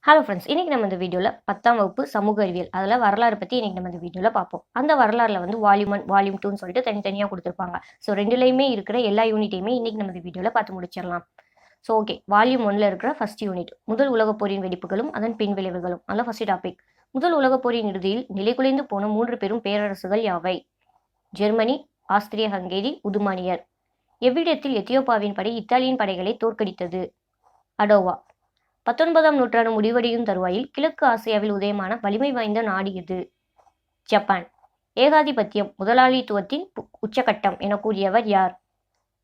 Hello friends, இன்னைக்கு நம்ம இந்த வீடியோவில் 10ஆம் வகுப்பு சமூக அறிவியல் அதில் வரலாறு பற்றி இன்னைக்கு நம்ம இந்த வீடியோவில் பார்ப்போம். அந்த வரலாறுல வந்து வால்யூம் 1 வால்யூம் 2ன்னு சொல்லிட்டு தனித்தனியாக கொடுத்துருப்பாங்க. ஸோ ரெண்டுலேயுமே இருக்கிற எல்லா யூனிட்டையுமே இன்னைக்கு நம்ம இந்த வீடியோவில் பார்த்து முடிச்சிடலாம். ஸோ ஓகே, வால்யூம் 1ல் இருக்கிற ஃபர்ஸ்ட் யூனிட் முதல் உலகப் போரின் வெடிப்புகளும் அதன் பின் விளைவுகளும். அதில் ஃபர்ஸ்ட் டாபிக், முதல் உலகப் போரின் இறுதியில் நிலைகுலைந்து போன 3 பெரும் பேரரசுகள் யாவை? ஜெர்மனி, ஆஸ்திரிய ஹங்கேரி, உதுமானியர். எவ்விடத்தில் எத்தியோப்பாவின் படை இத்தாலியின் படைகளை தோற்கடித்தது? அடோவா. 19ஆம் நூற்றாண்டு முடிவடையும் தருவாயில் கிழக்கு ஆசியாவில் உதயமான வலிமை வாய்ந்த நாடு எது? ஜப்பான். ஏகாதிபத்தியம் முதலாளித்துவத்தின் உச்சகட்டம் என கூறியவர் யார்?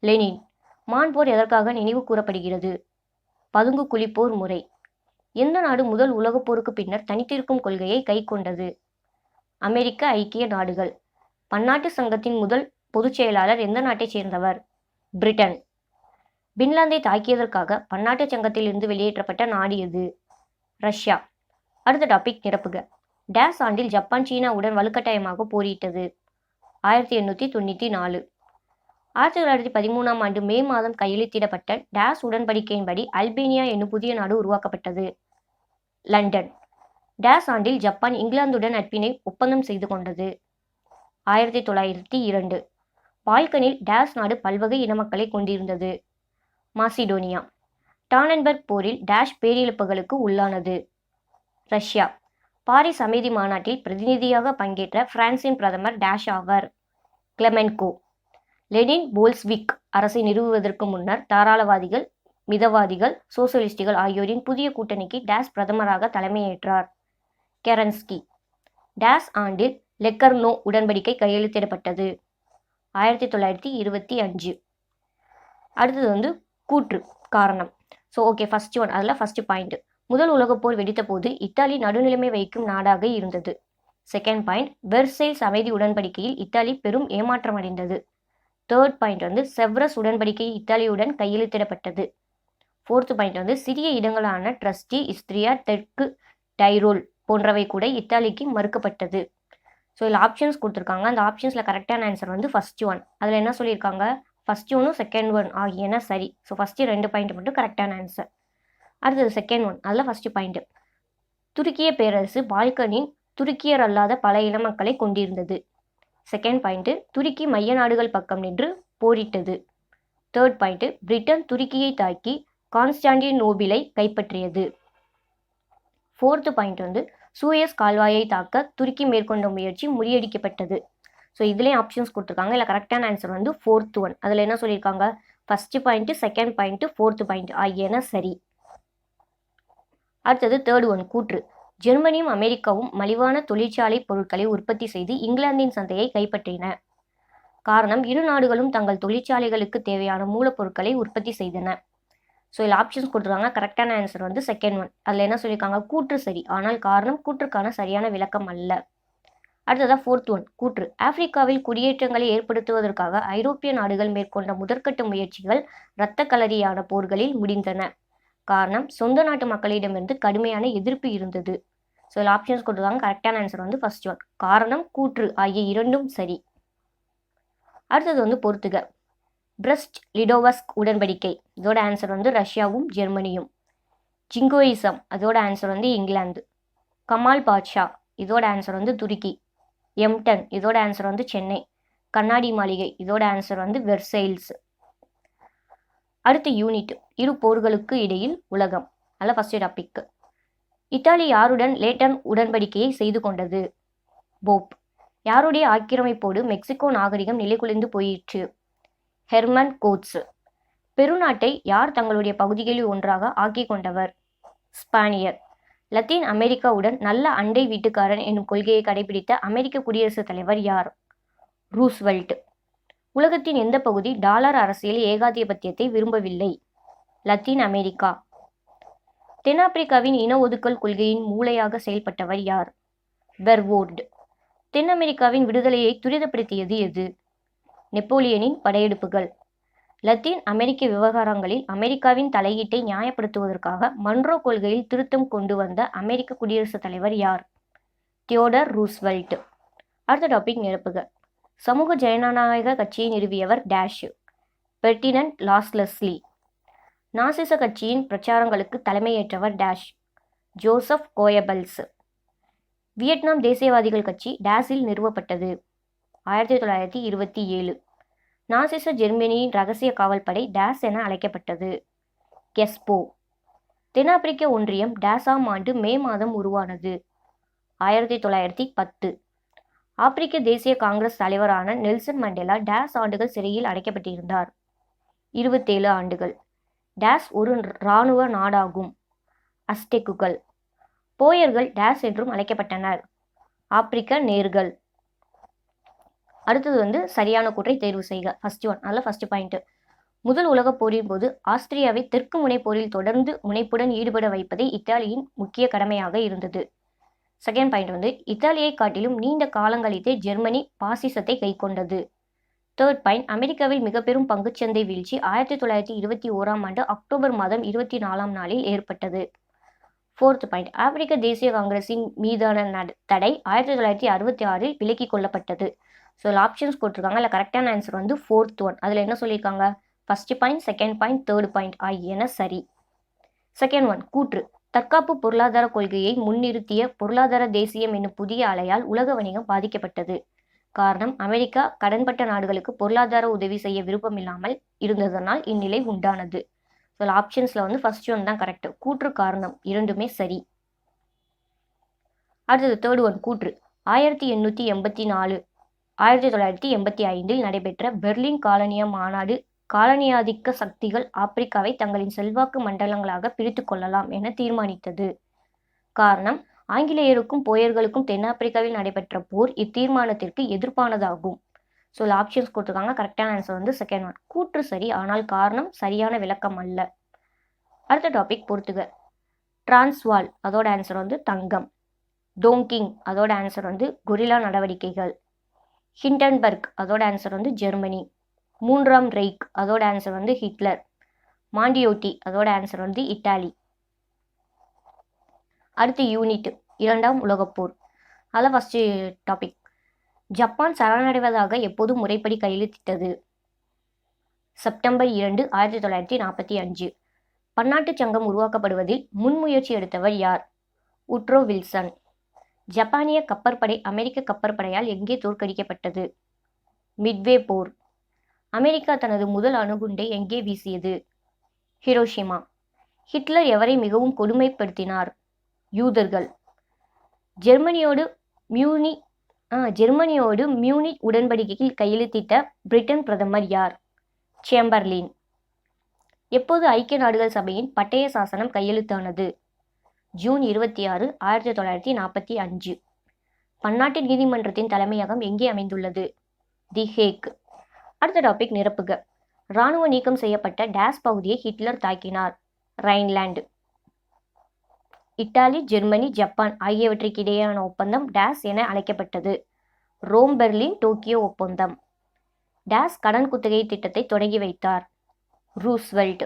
லெனின். மான் போர் எதற்காக நினைவு கூறப்படுகிறது? பதுங்கு குளிப்போர் முறை. எந்த நாடு முதல் உலகப் போருக்கு பின்னர் தனித்திருக்கும் கொள்கையை கைக்கொண்டது? அமெரிக்க ஐக்கிய நாடுகள். பன்னாட்டு சங்கத்தின் முதல் பொதுச் செயலாளர் எந்த நாட்டைச் சேர்ந்தவர்? பிரிட்டன். பின்லாந்தை தாக்கியதற்காக பன்னாட்டு சங்கத்தில் இருந்து வெளியேற்றப்பட்ட நாடு எது? ரஷ்யா. அடுத்த டாபிக், நிரப்புக. டேஸ் ஆண்டில் ஜப்பான் சீனாவுடன் வலுக்கட்டாயமாக போரிட்டது? 1894. 1913ஆம் ஆண்டு மே மாதம் கையெழுத்திடப்பட்ட டேஸ் உடன்படிக்கையின்படி அல்பேனியா என்னும் புதிய நாடு உருவாக்கப்பட்டது? லண்டன். டேஸ் ஆண்டில் ஜப்பான் இங்கிலாந்துடன் நட்பினை ஒப்பந்தம் செய்து கொண்டது? 1902. பால்கனில் டேஸ் நாடு பல்வகை இனமக்களை கொண்டிருந்தது? மாசிடோனியா. டானன்பர்க் போரில் டேஷ் பேரிழப்புகளுக்கு உள்ளானது? ரஷ்யா. பாரிஸ் அமைதி மாநாட்டில் பிரதிநிதியாக பங்கேற்ற பிரான்சின் பிரதமர் டேஷ் ஆவர்? கிளெமென்கோ. லெனின் போல்ஸ்விக் அரசை நிறுவுவதற்கு முன்னர் தாராளவாதிகள், மிதவாதிகள், சோசலிஸ்டுகள் ஆகியோரின் புதிய கூட்டணிக்கு டேஷ் பிரதமராக தலைமையேற்றார்? கெரன்ஸ்கி. டேஷ் ஆண்டில் லெக்கர்னோ உடன்படிக்கை கையெழுத்திடப்பட்டது? 1925. அடுத்தது வந்து கூற்று காரணம். ஸோ ஓகே, ஃபர்ஸ்ட் ஒன், அதில் ஃபர்ஸ்ட் பாயிண்ட், முதல் உலகப் போர் வெடித்த போது இத்தாலி நடுநிலைமை வைக்கும் நாடாக இருந்தது. செகண்ட் பாயிண்ட், வெர்சைல்ஸ் அமைதி உடன்படிக்கையில் இத்தாலி பெரும் ஏமாற்றம் அடைந்தது. தேர்ட் பாயிண்ட் வந்து செவ்ரஸ் உடன்படிக்கை இத்தாலியுடன் கையெழுத்திடப்பட்டது. ஃபோர்த் பாயிண்ட் வந்து சிறிய இடங்களான ட்ரஸ்டி, இஸ்திரியா, தெற்கு டைரோல் போன்றவை கூட இத்தாலிக்கு மறுக்கப்பட்டது. ஸோ இதில் ஆப்ஷன்ஸ் கொடுத்துருக்காங்க. அந்த ஆப்ஷன்ஸில் கரெக்டான ஆன்சர் வந்து ஃபர்ஸ்ட் ஒன். அதில் என்ன சொல்லியிருக்காங்க? ஃபர்ஸ்ட் ஒன்னும் செகண்ட் ஒன் ஆகியன சரி. ஸோ ஃபஸ்ட்டு 2 பாயிண்ட் மட்டும் கரெக்டான ஆன்சர். அடுத்தது செகண்ட் ஒன், அதில் ஃபஸ்ட்டு பாயிண்ட், துருக்கிய பேரரசு பால்கனின் துருக்கியர் அல்லாத பல இனமக்களை கொண்டிருந்தது. செகண்ட் பாயிண்ட்டு, துருக்கி மைய நாடுகள் பக்கம் நின்று போரிட்டது. தேர்ட் பாயிண்ட்டு, பிரிட்டன் துருக்கியை தாக்கி கான்ஸ்டாண்டினோபிளை கைப்பற்றியது. ஃபோர்த்து பாயிண்ட் வந்து சூயஸ் கால்வாயை தாக்க துருக்கி மேற்கொண்ட முயற்சி முறியடிக்கப்பட்டது. ஸோ இதுலேயும் ஆப்ஷன்ஸ் கொடுத்துருக்காங்க. இல்லை கரெக்டான ஆன்சர் வந்து ஃபோர்த் ஒன். அதில் என்ன சொல்லியிருக்காங்க? First point, second point, fourth point ஆகியன சரி. அடுத்தது தேர்ட் ஒன், கூற்று. ஜெர்மனியும் அமெரிக்காவும் மலிவான தொழிற்சாலை பொருட்களை உற்பத்தி செய்து இங்கிலாந்தின் சந்தையை கைப்பற்றின. காரணம், இரு நாடுகளும் தங்கள் தொழிற்சாலைகளுக்கு தேவையான மூலப்பொருட்களை உற்பத்தி செய்தன. ஸோ இதில் ஆப்ஷன்ஸ் கொடுத்துருக்காங்க. கரெக்டான ஆன்சர் வந்து செகண்ட் ஒன். அதில் என்ன சொல்லியிருக்காங்க? கூற்று சரி, ஆனால் காரணம் கூற்றுக்கான சரியான விளக்கம் அல்ல. அடுத்ததாக ஃபோர்த் ஒன், கூற்று. ஆப்பிரிக்காவில் குடியேற்றங்களை ஏற்படுத்துவதற்காக ஐரோப்பிய நாடுகள் மேற்கொண்ட முதற்கட்ட முயற்சிகள் இரத்த களரியான போர்களில் முடிந்தன. காரணம், சொந்த நாட்டு மக்களிடமிருந்து கடுமையான எதிர்ப்பு இருந்தது. ஸோ இதில் ஆப்ஷன்ஸ் கொடுத்துருக்காங்க. கரெக்டான ஆன்சர் வந்து ஃபர்ஸ்ட் ஒன். காரணம், கூற்று ஆகிய இரண்டும் சரி. அடுத்தது வந்து பொறுத்துக. பிரஸ்ட் லிடோவஸ்க் உடன்படிக்கை, இதோட ஆன்சர் வந்து ரஷ்யாவும் ஜெர்மனியும். ஜிங்கோயிசம், அதோட ஆன்சர் வந்து இங்கிலாந்து. கமால் பாட்ஷா, இதோட ஆன்சர் வந்து துருக்கி. எம்டன், இதோட ஆன்சர் வந்து சென்னை. கண்ணாடி மாளிகை, இதோட ஆன்சர் வந்து வெர்சைல்ஸ். அடுத்த யூனிட், இரு போர்களுக்கு இடையில் உலகம். அதில் ஃபர்ஸ்ட் டாபிக், இத்தாலி யாருடன் லேட்டன் உடன்படிக்கையை செய்து கொண்டது? போப். யாருடைய ஆக்கிரமிப்போடு மெக்சிகோ நாகரிகம் நிலைகுலைந்து போயிற்று? Herman quotes. பெருநாட்டை யார் தங்களுடைய பகுதிகளில் ஒன்றாக ஆக்கி கொண்டவர்? ஸ்பானியர். லத்தீன் அமெரிக்காவுடன் நல்ல அண்டை வீட்டுக்காரன் என்னும் கொள்கையை கடைபிடித்த அமெரிக்க குடியரசுத் தலைவர் யார்? ரூஸ்வெல்ட். உலகத்தின் எந்த பகுதி டாலர் அரசியல் ஏகாதிபத்தியத்தை விரும்பவில்லை? Latin America. தென்னாப்பிரிக்காவின் இன ஒதுக்கல் கொள்கையின் மூளையாக செயல்பட்டவர் யார்? வெர்வோர்டு. தென் அமெரிக்காவின் விடுதலையை துரிதப்படுத்தியது எது? நெப்போலியனின் படையெடுப்புகள். லத்தீன் அமெரிக்க விவகாரங்களில் அமெரிக்காவின் தலையீட்டை நியாயப்படுத்துவதற்காக மன்ரோ கொள்கையில் திருத்தம் கொண்டு வந்த அமெரிக்க குடியரசுத் தலைவர் யார்? Theodore Roosevelt. அடுத்த டாபிக், நிரப்புக. சமூக ஜனநாயக கட்சியை நிறுவியவர் டேஷ்? Ferdinand Lassalle. நாசிச கட்சியின் பிரச்சாரங்களுக்கு தலைமையேற்றவர் டேஷ்? Joseph Goebbels. வியட்நாம் தேசியவாதிகள் கட்சி டேஸில் நிறுவப்பட்டது. 1927. நாசிச ஜெர்மனியின் இரகசிய காவல்படை டேஸ் என அழைக்கப்பட்டது. கெஸ்போ. தென்னாப்பிரிக்க ஒன்றியம் டேஸாம் ஆண்டு மே மாதம் உருவானது. 1910. ஆப்பிரிக்க தேசிய காங்கிரஸ் தலைவரான நெல்சன் மண்டேலா டேஸ் ஆண்டுகள் சிறையில் அடைக்கப்பட்டிருந்தார். 27 ஆண்டுகள். டேஸ் ஒரு இராணுவ நாடாகும். அஸ்டெக்குகள். போயர்கள் டேஸ் என்றும் அழைக்கப்பட்டனர். ஆப்பிரிக்க நேர்கள். அடுத்தது சரியான கூற்றை தேர்வு செய்க. ஃபர்ஸ்ட் ஒன், அதில் ஃபர்ஸ்ட் பாயிண்ட். முதல் உலகப் போரின் போது ஆஸ்திரியாவை தெற்கு முனைப்போரில் தொடர்ந்து முனைப்புடன் ஈடுபட வைப்பதே இத்தாலியின் முக்கிய கடமையாக இருந்தது. செகண்ட் பாயிண்ட் இத்தாலியை காட்டிலும் நீண்ட காலங்களிலே ஜெர்மனி பாசிசத்தை கைக்கொண்டது. தேர்ட் பாயிண்ட், அமெரிக்காவில் மிக பெரும் பங்குச்சந்தை வீழ்ச்சி 1921ஆம் ஆண்டு அக்டோபர் மாதம் 24ஆம் நாளில் ஏற்பட்டது. ஃபோர்த் பாயிண்ட், ஆப்பிரிக்க தேசிய காங்கிரஸின் மீதான தடை 1966இல் விலக்கிக் கொள்ளப்பட்டது. ஸோ ஆப்ஷன்ஸ் கொடுத்துருக்காங்க. அதில் கரெக்டான ஆன்சர் ஃபோர்த் ஒன். அதில் என்ன சொல்லியிருக்காங்க? First point, second point, third point ஆகியன சரி. செகண்ட் ஒன், கூற்று. தற்காப்பு பொருளாதார கொள்கையை முன்னிறுத்திய பொருளாதார தேசியம் என்னும் புதிய அலையால் உலக வணிகம் பாதிக்கப்பட்டது. காரணம், அமெரிக்கா கடன்பட்ட நாடுகளுக்கு பொருளாதார உதவி செய்ய விருப்பமில்லாமல் இருந்ததனால் இந்நிலை உண்டானது. ஸோ ஆப்ஷன்ஸில் ஃபர்ஸ்ட் ஒன் தான் கரெக்ட். கூற்று, காரணம் இரண்டுமே சரி. அடுத்தது தேர்ட் ஒன், கூற்று. 1884 1985இல் நடைபெற்ற பெர்லின் காலனிய மாநாடு காலனியாதிக்க சக்திகள் ஆப்பிரிக்காவை தங்களின் செல்வாக்கு மண்டலங்களாக பிரித்து கொள்ளலாம் என தீர்மானித்தது. காரணம், ஆங்கிலேயருக்கும் போயர்களுக்கும் தென்னாப்பிரிக்காவில் நடைபெற்ற போர் இத்தீர்மானத்திற்கு எதிர்ப்பானதாகும். ஸோ ஆப்ஷன்ஸ் கொடுத்துருக்காங்க. கரெக்டான ஆன்சர் செகண்ட் ஒன். கூற்று சரி, ஆனால் காரணம் சரியான விளக்கம் அல்ல. அடுத்த டாபிக் பொறுத்துக. டிரான்ஸ்வால் அதோட ஆன்சர் தங்கம். டோங்கிங் அதோட ஆன்சர் கொரில்லா நடவடிக்கைகள். ஹிண்டன்பர்க் அதோட ஆன்சர் ஜெர்மனி. மூன்றாம் ரெய்க் அதோட ஆன்சர் ஹிட்லர். மாண்டியோட்டி அதோட ஆன்சர் இட்டாலி. அடுத்து யூனிட், இரண்டாம் உலகப்போர். அதில் ஃபர்ஸ்ட் டாபிக். ஜப்பான் சரணடைவதாக எப்போது முறைப்படி கையெழுத்திட்டது? செப்டம்பர் 2, 1945. பன்னாட்டு சங்கம் உருவாக்கப்படுவதில் முன்முயற்சி எடுத்தவர் யார்? Woodrow Wilson. ஜப்பானிய கப்பற்படை அமெரிக்க கப்பற்படையால் எங்கே தோற்கடிக்கப்பட்டது? மிட்வே போர். அமெரிக்கா தனது முதல் அணுகுண்டை எங்கே வீசியது? ஹிரோஷிமா. ஹிட்லர் எவரை மிகவும் கொடுமைப்படுத்தினார்? யூதர்கள். ஜெர்மனியோடு மியூனிச் உடன்படிக்கையில் கையெழுத்திட்ட பிரிட்டன் பிரதமர் யார்? சேம்பர்லின். எப்போது ஐக்கிய நாடுகள் சபையின் பட்டய சாசனம் கையெழுத்தானது? ஜூன் 26, 1945. பன்னாட்டு நீதிமன்றத்தின் தலைமையகம் எங்கே அமைந்துள்ளது? தி ஹேக். அடுத்த டாபிக், நிரப்புக. இராணுவ நீக்கம் செய்யப்பட்ட டேஸ் பகுதியை ஹிட்லர் தாக்கினார்? ரைன்லாந்து. இத்தாலி, ஜெர்மனி, ஜப்பான் ஆகியவற்றுக்கு இடையேயான ஒப்பந்தம் டேஸ் என அழைக்கப்பட்டது? ரோம் பெர்லின் டோக்கியோ ஒப்பந்தம். டேஸ் கடன் குத்தகை திட்டத்தை தொடங்கி வைத்தார்? ரூஸ்வெல்ட்.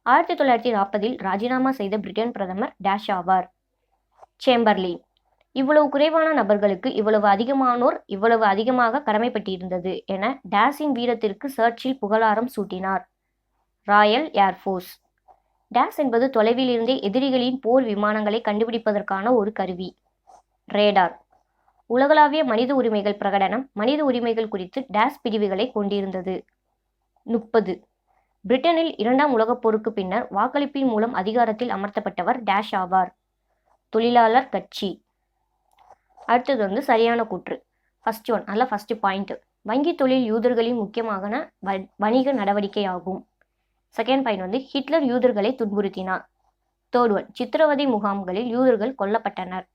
1940இல் ராஜினாமா செய்த பிரிட்டன் பிரதமர் டேஷ் ஆவார்? சேம்பர்லின். இவ்வளவு குறைவான நபர்களுக்கு இவ்வளவு அதிகமாக கடமைப்பட்டிருந்தது என டேஸின் வீரத்திற்கு சர்ச்சில் புகழாரம் சூட்டினார்? Royal air force. டேஸ் என்பது தொலைவில் இருந்தே எதிரிகளின் போர் விமானங்களை கண்டுபிடிப்பதற்கான ஒரு கருவி? ரேடார். உலகளாவிய மனித உரிமைகள் பிரகடனம் மனித உரிமைகள் குறித்து டேஸ் பிரிவுகளை கொண்டிருந்தது? 30. பிரிட்டனில் இரண்டாம் உலகப் போருக்கு பின்னர் வாக்களிப்பின் மூலம் அதிகாரத்தில் அமர்த்தப்பட்டவர் டேஷ் ஆவார்? தொழிலாளர் கட்சி. அடுத்தது சரியான கூற்று. ஃபர்ஸ்ட் ஒன், அதில் ஃபர்ஸ்ட் பாயிண்ட். வங்கி தொழில் யூதர்களின் முக்கியமான வணிக நடவடிக்கையாகும். செகண்ட் பாயிண்ட் ஹிட்லர் யூதர்களை துன்புறுத்தினார். தேர்ட் ஒன், சித்திரவதை முகாம்களில் யூதர்கள் கொல்லப்பட்டனர்.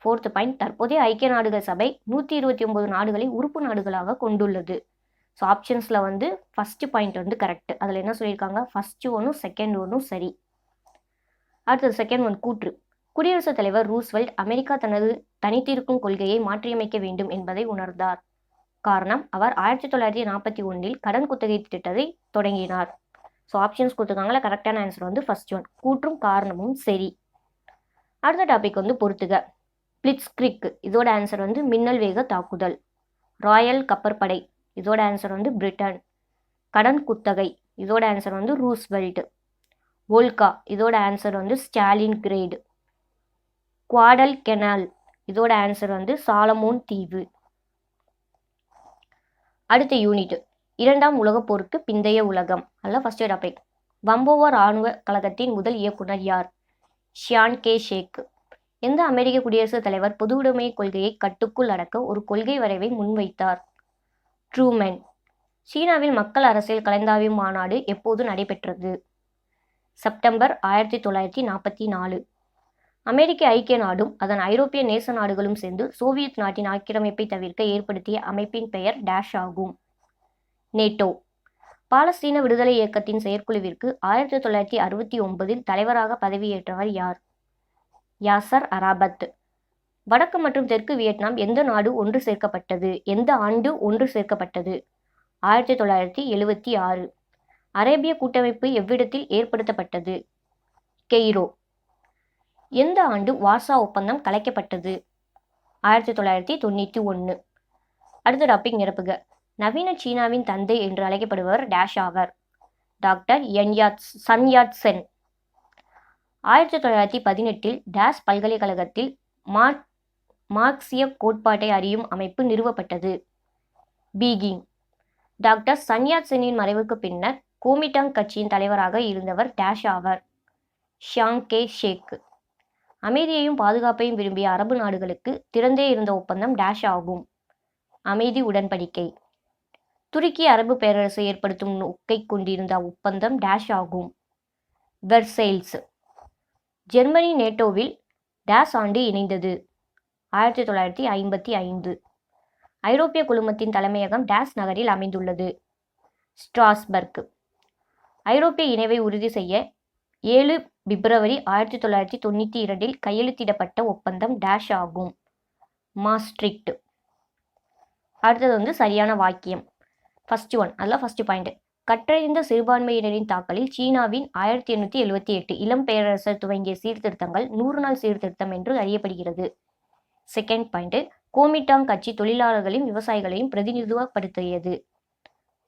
ஃபோர்த் பாயிண்ட், தற்போதைய ஐக்கிய நாடுகள் சபை 129 நாடுகளை உறுப்பு நாடுகளாக கொண்டுள்ளது. ஸோ ஆப்ஷன்ஸில் ஃபர்ஸ்ட் பாயிண்ட் கரெக்ட். அதில் என்ன சொல்லியிருக்காங்க? ஃபர்ஸ்ட் ஒன்றும் செகண்ட் ஒன்றும் சரி. அடுத்தது செகண்ட் ஒன், கூற்று. குடியரசுத் தலைவர் ரூஸ்வெல்ட் அமெரிக்கா தனது தனித்திருக்கும் கொள்கையை மாற்றியமைக்க வேண்டும் என்பதை உணர்ந்தார். காரணம், அவர் 1941இல் கடன் குத்தகை திட்டத்தை தொடங்கினார். ஸோ ஆப்ஷன்ஸ் கொடுத்துருக்காங்களா? கரெக்டான ஆன்சர் ஃபர்ஸ்ட் ஒன். கூற்றும் காரணமும் சரி. அடுத்த டாபிக் பொறுத்துக. பிளிட்ஸ்கிரிக் இதோட ஆன்சர் மின்னல் வேக தாக்குதல். ராயல் கப்பற்படை இதோட ஆன்சர் பிரிட்டன். கடன் குத்தகை இதோட ஆன்சர் ரூஸ்வெல்ட். வோல்கா இதோட ஆன்சர் ஸ்டாலின் கிரேட். குவாடல் கெனால், இதோட ஆன்சர் வந்து சாலமோன் தீவு. அடுத்த யூனிட், இரண்டாம் உலகப் போருக்கு பிந்தைய உலகம். அல்ல ஃபர்ஸ்ட் டாபிக். வம்போவா இராணுவ கழகத்தின் முதல் இயக்குனர் யார்? ஷியான் கே ஷேக். எந்த அமெரிக்க குடியரசுத் தலைவர் பொதுவுடைமை கொள்கையை கட்டுக்குள் அடக்க ஒரு கொள்கை வரைவை முன்வைத்தார்? ட்ரூமன். சீனாவில் மக்கள் அரசியல் கலந்தாய்வு மாநாடு எப்போது நடைபெற்றது? செப்டம்பர் 1944. அமெரிக்க ஐக்கிய நாடும் அதன் ஐரோப்பிய நேச நாடுகளும் சேர்ந்து சோவியத் நாட்டின் ஆக்கிரமிப்பை தவிர்க்க ஏற்படுத்திய அமைப்பின் பெயர் டேஷ் ஆகும். நேட்டோ. பாலஸ்தீன விடுதலை இயக்கத்தின் செயற்குழுவிற்கு 1969 தலைவராக பதவியேற்றவர் யார்? யாசர் அரபாத். வடக்கு மற்றும் தெற்கு வியட்நாம் எந்த நாடு ஒன்று சேர்க்கப்பட்டது? எந்த ஆண்டு ஒன்று சேர்க்கப்பட்டது? 1976. அரேபிய கூட்டமைப்பு எவ்விடத்தில் ஏற்படுத்தப்பட்டது? கெய்ரோ. எந்த ஆண்டு வார்சா ஒப்பந்தம் கலைக்கப்பட்டது? 1991. அடுத்த டாபிக் நிரப்புக. நவீன சீனாவின் தந்தை என்று அழைக்கப்படுபவர் டேஷ் ஆவர்? Doctor Sun Yat Sen. 1918 dash பல்கலைக்கழகத்தில் மார்க்சிய கோட்பாட்டை அறியும் அமைப்பு நிறுவப்பட்டது? பீகிங். டாக்டர் சன் யாட் சென்னின் மறைவுக்கு பின்னர் கோமிடாங் கட்சியின் தலைவராக இருந்தவர் டேஷ் ஆவர்? Chiang Kai Shek. அமைதியையும் பாதுகாப்பையும் விரும்பிய அரபு நாடுகளுக்கு திறந்தே இருந்த ஒப்பந்தம் டேஷ் ஆகும்? அமைதி உடன்படிக்கை. துருக்கி அரபு பேரரசை ஏற்படுத்தும் நோக்கை கொண்டிருந்த ஒப்பந்தம் டேஷ் ஆகும்? வெர்சைல்ஸ். ஜெர்மனி நேட்டோவில் டேஷ் ஆண்டு இணைந்தது? 1955. ஐரோப்பிய குழுமத்தின் தலைமையகம் டேஷ் நகரில் அமைந்துள்ளது? ஸ்ட்ராஸ்பர்க். ஐரோப்பிய இணைவை உறுதி செய்ய 7 பிப்ரவரி 1992 கையெழுத்திடப்பட்ட ஒப்பந்தம் டேஷ் ஆகும்? மாஸ்ட்ரிக்ட். அடுத்தது வந்து சரியான வாக்கியம். ஃபர்ஸ்ட் ஒன், அதில் ஃபர்ஸ்ட் பாயிண்ட். கற்றறிந்த சிறுபான்மையினரின் தாக்கலில் சீனாவின் 1878 இளம் பேரரசர் துவங்கிய சீர்திருத்தங்கள் 100 நாள் சீர்திருத்தம் என்று அறியப்படுகிறது. செகண்ட் பாயிண்ட், கோமிடாங் கட்சி தொழிலாளர்களையும் விவசாயிகளையும் பிரதிநிதித்துவப்படுத்தியது.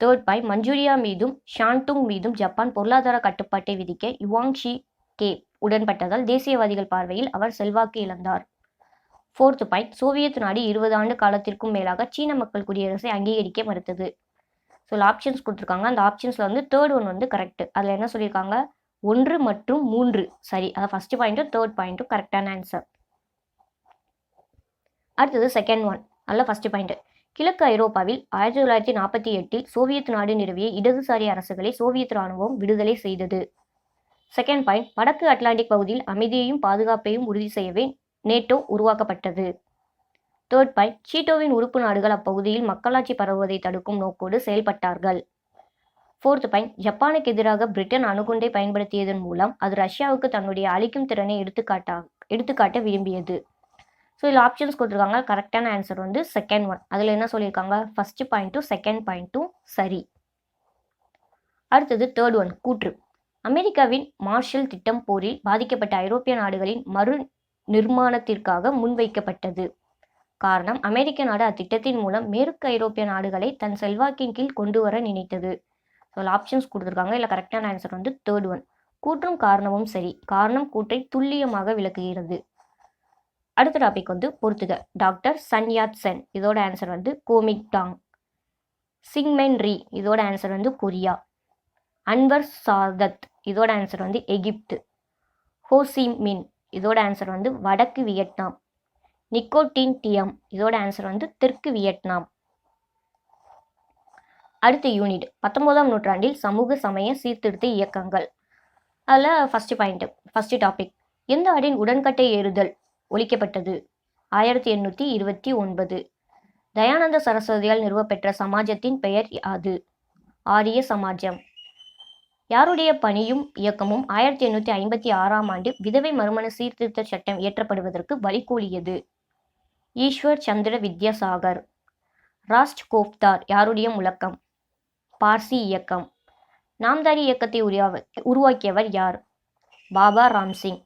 தேர்ட் பாயிண்ட், மஞ்சூரியா மீதும் ஷான்டுங் மீதும் ஜப்பான் பொருளாதார கட்டுப்பாட்டை விதிக்க யுவாங்ஷி கே உடன்பட்டதால் தேசியவாதிகள் பார்வையில் அவர் செல்வாக்கு இழந்தார். ஃபோர்த் பாயிண்ட், சோவியத் நாடு 20 ஆண்டு காலத்திற்கும் மேலாக சீன மக்கள் குடியரசை அங்கீகரிக்க மறுத்தது. ஸோ ஆப்ஷன்ஸ் கொடுத்துருக்காங்க. அந்த ஆப்ஷன்ஸில் வந்து தேர்ட் ஒன் வந்து கரெக்ட். அதில் என்ன சொல்லியிருக்காங்க? 1 மற்றும் 3 சரி. அதான் ஃபர்ஸ்ட் பாயிண்ட்டும் தேர்ட் பாயிண்ட்டும் கரெக்டான ஆன்சர். அடுத்தது செகண்ட் ஒன், அதில் ஃபர்ஸ்ட் பாயிண்ட். கிழக்கு ஐரோப்பாவில் 1948 சோவியத் நாடு நிறுவிய இடதுசாரி அரசுகளை சோவியத் இராணுவம் விடுதலை செய்தது. செகண்ட் பாயிண்ட், வடக்கு அட்லாண்டிக் பகுதியில் அமைதியையும் பாதுகாப்பையும் உறுதி செய்யவே நேட்டோ உருவாக்கப்பட்டது. தேர்ட் பாயிண்ட், சீட்டோவின் உறுப்பு நாடுகள் அப்பகுதியில் மக்களாட்சி பரவுவதை தடுக்கும் நோக்கோடு செயல்பட்டார்கள். ஃபோர்த் பாயிண்ட், ஜப்பானுக்கு எதிராக பிரிட்டன் அணுகுண்டை பயன்படுத்தியதன் மூலம் அது ரஷ்யாவுக்கு தன்னுடைய அழிக்கும் திறனை எடுத்துக்காட்ட விரும்பியது. ஸோ இதில் ஆப்ஷன்ஸ் கொடுத்துருக்காங்க. கரெக்டான ஆன்சர் வந்து செகண்ட் ஒன். அதில் என்ன சொல்லியிருக்காங்க? ஃபர்ஸ்ட் பாயிண்ட்டும் செகண்ட் பாயிண்ட்டும் சரி. அடுத்தது தேர்ட் ஒன், கூற்று. அமெரிக்காவின் மார்ஷல் திட்டம் போரில் பாதிக்கப்பட்ட ஐரோப்பிய நாடுகளின் மறு நிர்மாணத்திற்காக முன்வைக்கப்பட்டது. காரணம், அமெரிக்க நாடு அத்திட்டத்தின் மூலம் மேற்கு ஐரோப்பிய நாடுகளை தன் செல்வாக்கின் கீழ் கொண்டு வர நினைத்தது. ஸோ ஆப்ஷன்ஸ் கொடுத்துருக்காங்க. இல்லை கரெக்டான ஆன்சர் வந்து தேர்ட் ஒன். கூற்றும் காரணமும் சரி. காரணம் கூற்றை துல்லியமாக விளக்குகிறது. அடுத்த டாபிக் வந்து பொறுத்துக. டாக்டர் சன் யாட் சென், இதோட ஆன்சர் வந்து கோமிடாங். சிங்மென் ரீ, இதோட ஆன்சர் வந்து கொரியா. அன்வர் சாதத், இதோட ஆன்சர் வந்து எகிப்து. ஹோசி மின், இதோட ஆன்சர் வந்து வடக்கு வியட்நாம். நிக்கோட்டின் டியம், இதோட ஆன்சர் வந்து தெற்கு வியட்நாம். அடுத்த யூனிட், 19ஆம் நூற்றாண்டில் சமூக சமய சீர்திருத்த இயக்கங்கள். அதில் ஃபர்ஸ்ட் டாபிக். எந்த ஆண்டின் உடன்கட்டை ஏறுதல் ஒழிக்கப்பட்டது? 1829. தயானந்த சரஸ்வதியால் நிறுவப்பெற்ற சமாஜத்தின் பெயர் யாது? ஆரிய சமாஜம். யாருடைய பணியும் இயக்கமும் 1856ஆம் ஆண்டு விதவை மறுமண சீர்திருத்த சட்டம் இயற்றப்படுவதற்கு வழிகோலியது? ஈஸ்வர் சந்திர வித்யாசாகர். ராஷ்ட் கோப்தார் யாருடைய முழக்கம்? பார்சி இயக்கம். நாம்தாரி இயக்கத்தை உருவாக்கியவர் யார்? பாபா ராம்சிங்.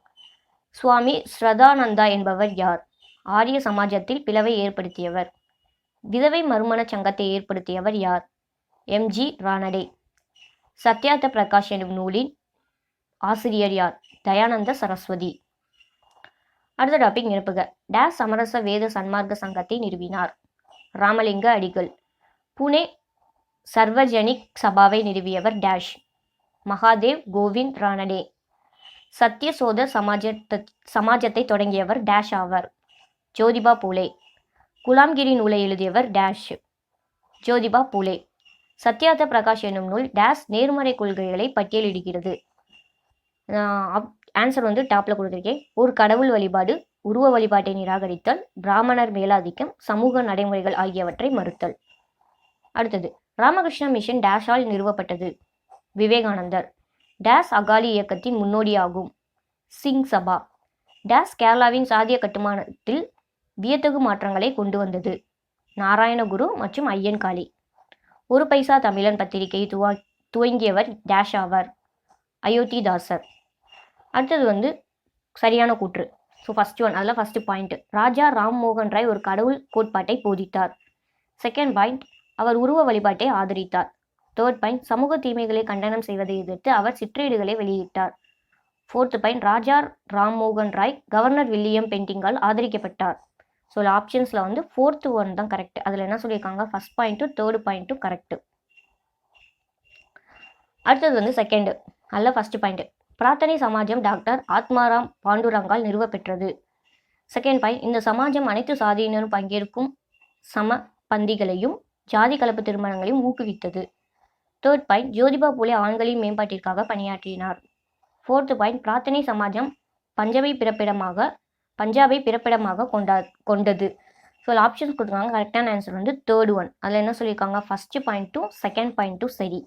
சுவாமி ஸ்ரதானந்தா என்பவர் யார்? ஆரிய சமாஜத்தில் பிளவை ஏற்படுத்தியவர். விதவை மறுமண சங்கத்தை ஏற்படுத்தியவர் யார்? எம்.ஜி. ரானடே. சத்யார்த்த பிரகாஷ் எனும் நூலின் ஆசிரியர் யார்? தயானந்த சரஸ்வதி. அடுத்த டாபிக் நிரப்புக. டேஸ் சமரச வேத சன்மார்க்க சங்கத்தை நிறுவினார். ராமலிங்க அடிகள். புனே சர்வஜனிக் சபாவை நிறுவியவர் டேஷ். மகாதேவ் கோவிந்த் ரானடே. சத்யசோத சமாஜத்தை தொடங்கியவர் டேஷ் ஆவர். ஜோதிபா பூலே. குலாம்கிரி நூலை எழுதியவர் டேஷ். ஜோதிபா பூலே. சத்யார்த்த பிரகாஷ் என்னும் நூல் டேஷ் நேர்மறை கொள்கைகளை பட்டியலிடுகிறது. ஆன்சர் டாப்ல கொடுத்துருக்கேன். ஒரு கடவுள் வழிபாடு, உருவ வழிபாட்டை நிராகரித்தல், பிராமணர் மேலாதிக்கம், சமூக நடைமுறைகள் ஆகியவற்றை மறுத்தல். அடுத்தது, ராமகிருஷ்ண மிஷன் டேஷால் நிறுவப்பட்டது. விவேகானந்தர். டேஷ் அகாலி இயக்கத்தின் முன்னோடியாகும். சிங் சபா. டேஷ் கேரளாவின் சாதிய கட்டுமானத்தில் வியத்தகு மாற்றங்களை கொண்டு வந்தது. நாராயணகுரு மற்றும் ஐயன்காளி. ஒரு பைசா தமிழன் பத்திரிகையை துவங்கியவர் டேஷ் ஆவார். அயோத்திதாசர். அடுத்தது சரியான கூற்று. ஸோ ஃபர்ஸ்ட் ஒன், அதில் ஃபர்ஸ்ட் பாயிண்ட், ராஜா ராம்மோகன் ராய் ஒரு கடவுள் கோட்பாட்டை போதித்தார். செகண்ட் பாயிண்ட், அவர் உருவ வழிபாட்டை ஆதரித்தார். தேர்ட் பாயிண்ட், சமூக தீமைகளை கண்டனம் செய்வதை எதிர்த்து அவர் சிற்றேடுகளை வெளியிட்டார். Fourth point, Raja Rammohan Roy governor William பென்டிங்கால் ஆதரிக்கப்பட்டார். ஸோ ஆப்ஷன்ஸில் ஃபோர்த்து ஒன் தான் கரெக்ட். அதில் என்ன சொல்லியிருக்காங்க, ஃபர்ஸ்ட் பாயிண்ட்டும் தேர்டு பாயிண்ட்டும் கரெக்டு. அடுத்தது செகண்ட், அதில் ஃபர்ஸ்ட் பாயிண்ட், பிரார்த்தனை சமாஜம் டாக்டர் ஆத்மாராம் பாண்டுரங்கால் நிறுவப்பெற்றது. செகண்ட் பாயிண்ட், இந்த சமாஜம் அனைத்து சாதியினரும் பங்கேற்கும் சம பந்திகளையும் ஜாதி கலப்பு திருமணங்களையும் ஊக்குவித்தது. தேர்ட் பாயிண்ட், ஜோதிபா பூலே ஆண்களின் மேம்பாட்டிற்காக பணியாற்றினார். ஃபோர்த் பாயிண்ட், பிரார்த்தனை சமாஜம் பஞ்சாபை பிறப்பிடமாக கொண்டது. ஸோ ஆப்ஷன்ஸ் கொடுத்துருக்காங்க. கரெக்டான ஆன்சர் தேர்ட் ஒன். அதில் என்ன சொல்லியிருக்காங்க, ஃபர்ஸ்ட் பாயிண்ட்டும் செகண்ட் பாயிண்ட்டும் சரி.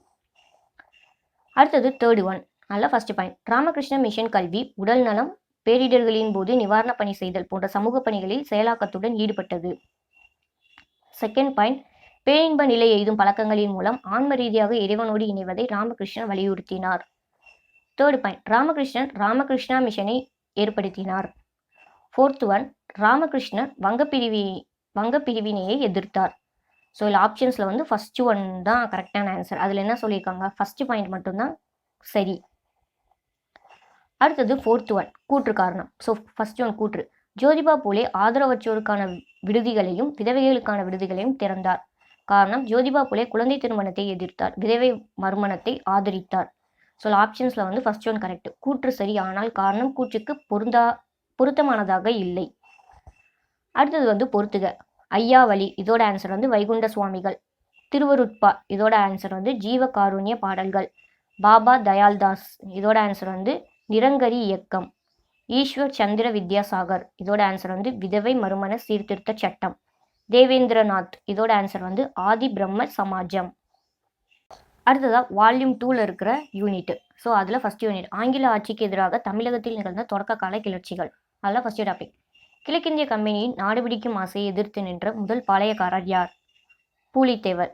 அடுத்தது தேர்ட் ஒன், அதில் ஃபர்ஸ்ட் பாயிண்ட், ராமகிருஷ்ண மிஷன் கல்வி, உடல் நலம், பேரிடர்களின் போது நிவாரண பணி செய்தல் போன்ற சமூக பணிகளில் செயலாக்கத்துடன் ஈடுபட்டது. செகண்ட் பாயிண்ட், பேரின்ப நிலை எய்தும் பழக்கங்களின் மூலம் ஆன்ம ரீதியாக இறைவனோடு இணைவதை ராமகிருஷ்ணன் வலியுறுத்தினார். தேர்ட் பாயிண்ட், ராமகிருஷ்ணா மிஷனை ஏற்படுத்தினார். ஃபோர்த் ஒன், ராமகிருஷ்ணர் வங்க பிரிவினையை எதிர்த்தார். ஸோ இதில் ஆப்ஷன்ஸில் ஃபர்ஸ்ட் ஒன் தான் கரெக்டான ஆன்சர். அதில் என்ன சொல்லியிருக்காங்க, ஃபர்ஸ்ட் பாயிண்ட் மட்டும்தான் சரி. அடுத்தது ஃபோர்த் ஒன், கூற்று காரணம். ஸோ ஃபர்ஸ்ட் ஒன் கூற்று, ஜோதிபா பூலே ஆதரவற்றோருக்கான விடுதிகளையும் விதவைகளுக்கான விடுதிகளையும் திறந்தார். காரணம், ஜோதிபா பூலே குழந்தை திருமணத்தை எதிர்த்தார், விதவை மறுமணத்தை ஆதரித்தார். ஸோ ஆப்ஷன்ஸில் ஃபர்ஸ்ட் ஒன் கரெக்ட். கூற்று சரி, ஆனால் காரணம் கூற்றுக்கு பொருத்தமானதாக இல்லை. அடுத்தது பொறுத்துக. ஐயாவளி, இதோட ஆன்சர் வைகுண்ட சுவாமிகள். திருவருட்பா, இதோட ஆன்சர் ஜீவ காருண்ய பாடல்கள். பாபா தயால்தாஸ், இதோட ஆன்சர் நிரங்கரி இயக்கம். ஈஸ்வர் சந்திர வித்யாசாகர், இதோட ஆன்சர் விதவை மறுமண சீர்திருத்த சட்டம். தேவேந்திரநாத், இதோட ஆன்சர் ஆதி பிரம்ம சமாஜம். அடுத்ததா வால்யூம் 2ல இருக்கிற யூனிட். ஸோ அதில் ஃபர்ஸ்ட் யூனிட், ஆங்கில ஆட்சிக்கு எதிராக தமிழகத்தில் நிகழ்ந்த தொடக்க கால கிளர்ச்சிகள். அதில் ஃபர்ஸ்ட் டாபிக், கிழக்கிந்திய கம்பெனியின் நாடு பிடிக்கும் ஆசையை எதிர்த்து நின்ற முதல் பாளையக்காரர் யார்? பூலித்தேவர்.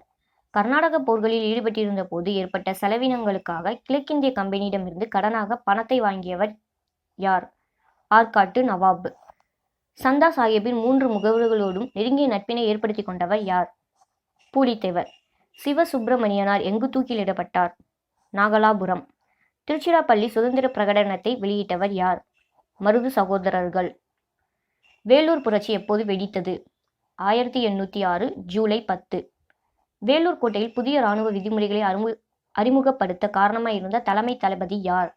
கர்நாடக போர்களில் ஈடுபட்டிருந்த போது ஏற்பட்ட செலவினங்களுக்காக கிழக்கிந்திய கம்பெனியிடமிருந்து கடனாக பணத்தை வாங்கியவர் யார்? ஆற்காட்டு நவாப். சந்தா சாஹிப்பின் 3 முகவர்களோடும் நெருங்கிய நட்பினை ஏற்படுத்தி கொண்டவர் யார்? பூலித்தேவர். சிவசுப்பிரமணியனார் எங்கு தூக்கிலிடப்பட்டார்? நாகலாபுரம். திருச்சிராப்பள்ளி சுதந்திர பிரகடனத்தை வெளியிட்டவர் யார்? மருது சகோதரர்கள். வேலூர் புரட்சி எப்போது வெடித்தது? 1806 ஜூலை 10. வேலூர் கோட்டையில் புதிய இராணுவ விதிமுறைகளை அறிமுகப்படுத்த காரணமாக இருந்த தலைமை தளபதி யார்?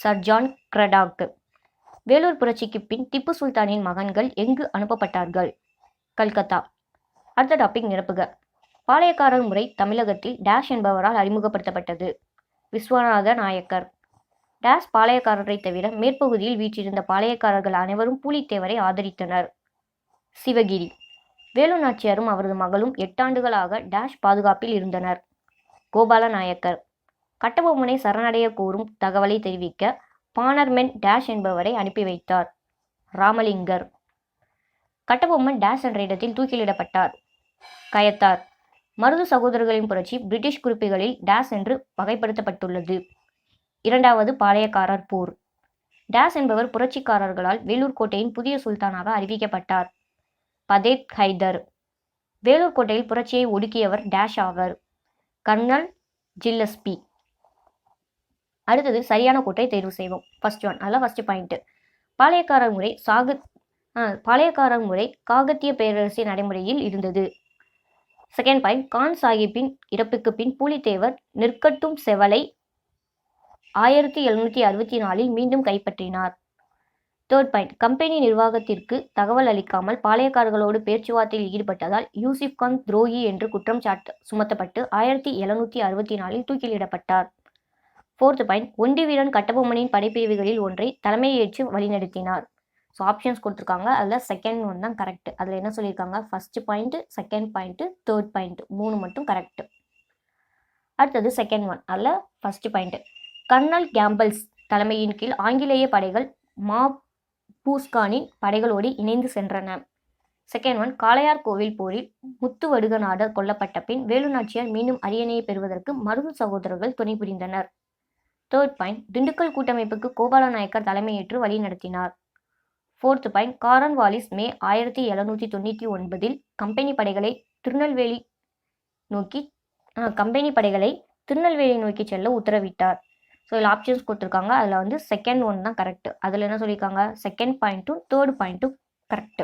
Sir John Cradock. வேலூர் புரட்சிக்கு பின் திப்பு சுல்தானின் மகன்கள் எங்கு அனுப்பப்பட்டார்கள்? கல்கத்தா. அடுத்த டாபிக் நிரப்புக. பாளையக்காரர் முறை தமிழகத்தில் டேஷ் என்பவரால் அறிமுகப்படுத்தப்பட்டது. விஸ்வநாத நாயக்கர். டேஷ் பாளையக்காரரை தவிர மேற்பகுதியில் வீற்றிருந்த பாளையக்காரர்கள் அனைவரும் பூலித்தேவரை ஆதரித்தனர். சிவகிரி. வேலு நாச்சியாரும் அவரது மகளும் 8 ஆண்டுகளாக டேஷ் பாதுகாப்பில் இருந்தனர். கோபால நாயக்கர். கட்டபொம்மனை சரணடைய கோரும் தகவலை தெரிவிக்க பானர்மென் டேஷ் என்பவரை அனுப்பி வைத்தார். ராமலிங்கர். கட்டபொம்மன் டேஷ் என்ற இடத்தில் தூக்கிலிடப்பட்டார். கயத்தார். மருது சகோதரர்களின் புரட்சி பிரிட்டிஷ் குறிப்புகளில் டேஷ் என்று வகைப்படுத்தப்பட்டுள்ளது. 2வது பாளையக்காரர் போர். டேஷ் என்பவர் புரட்சிக்காரர்களால் வேலூர் கோட்டையின் புதிய சுல்தானாக அறிவிக்கப்பட்டார். பதேத் ஹைதர். வேலூர் கோட்டையில் புரட்சியை ஒடுக்கியவர் டேஷ் ஆவர். Colonel Gillespie. அடுத்தது சரியான கூற்றை தேர்வு செய்வோம். ஃபர்ஸ்ட் ஒன், அதில் ஃபர்ஸ்ட் பாயிண்ட், பாளையக்காரர் முறை பாளையக்காரர் முறை காகத்திய பேரரசின் நடைமுறையில் இருந்தது. செகண்ட் பாயிண்ட், கான் சாஹிப்பின் இறப்புக்கு பின் பூலித்தேவர் நெற்கட்டும் செவலை 1764 மீண்டும் கைப்பற்றினார். தேர்ட் பாயிண்ட், கம்பெனி நிர்வாகத்திற்கு தகவல் அளிக்காமல் பாளையக்காரர்களோடு பேச்சுவார்த்தையில் ஈடுபட்டதால் யூசுப் கான் துரோகி என்று குற்றம் சுமத்தப்பட்டு 1764 தூக்கிலிடப்பட்டார். ஃபோர்த் பாயிண்ட், ஒண்டி வீரன் கட்டபொம்மனின் படைப்பிரிவுகளில் ஒன்றை தலைமையேற்று வழிநடத்தினார். ஸோ ஆப்ஷன்ஸ் கொடுத்துருக்காங்க. அதில் செகண்ட் ஒன் தான் கரெக்ட். அதில் என்ன சொல்லியிருக்காங்க, first point, second point, third point 3 மட்டும் கரெக்ட். அடுத்தது செகண்ட் ஒன். அதில் ஃபர்ஸ்ட் பாயிண்ட், கர்னல் கேம்பல்ஸ் தலைமையின் கீழ் ஆங்கிலேய படைகள் பூஸ்கானின் படைகளோடு இணைந்து சென்றன. செகண்ட் ஒன், காளையார் கோவில் போரில் முத்துவடுகநாதர் கொல்லப்பட்ட பின் வேலு நாச்சியார் மீண்டும் அரியணையை பெறுவதற்கு மருது சகோதரர்கள் துணை புரிந்தனர். தேர்ட் பாயிண்ட், திண்டுக்கல் கூட்டமைப்புக்கு கோபால நாயக்கர் தலைமையேற்று வழி நடத்தினார். ஃபோர்த் பாயிண்ட், காரன் வாலிஸ் மே 1799 கம்பெனி படைகளை திருநெல்வேலி நோக்கி செல்ல உத்தரவிட்டார். ஸோ இதில் ஆப்ஷன்ஸ் கொடுத்துருக்காங்க. அதில் செகண்ட் ஒன் தான் கரெக்ட். அதில் என்ன சொல்லியிருக்காங்க, செகண்ட் பாயிண்ட்டும் தேர்ட் பாயிண்ட்டும் கரெக்ட்.